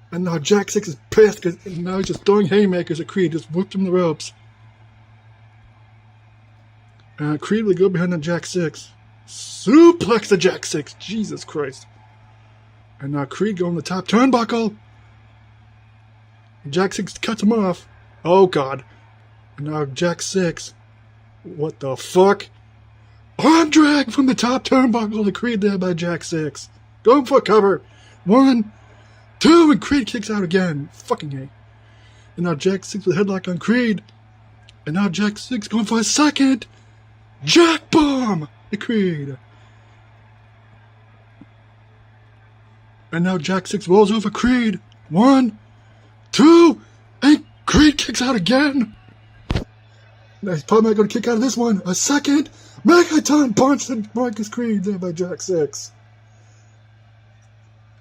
And now Jack 6 is pissed because now he's just throwing haymakers at Creed. Just whipped him the ropes. Creed would go behind on Jack 6. Suplex to Jack 6. Jesus Christ. And now Creed going the top turnbuckle. Jack 6 cuts him off. Oh god. And now Jack 6. What the fuck? Arm drag from the top turnbuckle to Creed there by Jack 6. Going for a cover. 1, 2, and Creed kicks out again. Fucking A. And now Jack 6 with a headlock on Creed. And now Jack 6 going for a second. Jack Bomb to Creed. And now Jack 6 rolls over Creed. 1, 2, and Creed kicks out again. He's probably not going to kick out of this one. A second Megaton punch to Marcus Creed there by Jack 6.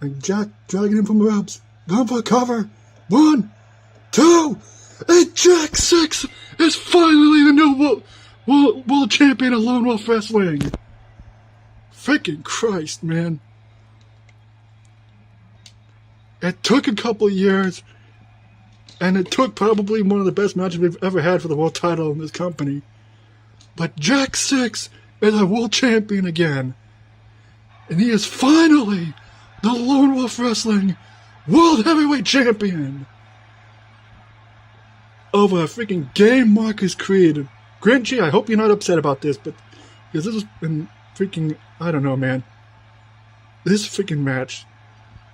And Jack dragging him from the ropes. Going for a cover. 1, 2. And Jack 6 is finally the new world champion of Lone Wolf Wrestling. Freaking Christ, man. It took a couple of years. And it took probably one of the best matches we've ever had for the world title in this company. But Jack 6 is a world champion again. And he is finally the Lone Wolf Wrestling World Heavyweight Champion. Over a freaking game Marcus Creed. Grinchy, I hope you're not upset about this, but because this has been freaking, I don't know, man. This freaking match.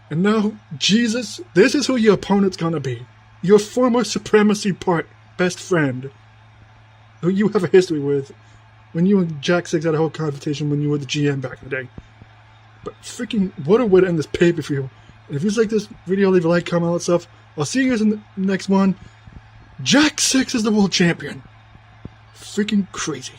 And now, Jesus, this is who your opponent's gonna be. Your former Supremacy best friend, who you have a history with, when you and Jack 6 had a whole confrontation when you were the GM back in the day. But freaking, what a way to end this pay-per-view. And if you like this video, leave a like, comment, all that stuff. I'll see you guys in the next one. Jack 6 is the world champion. Freaking crazy.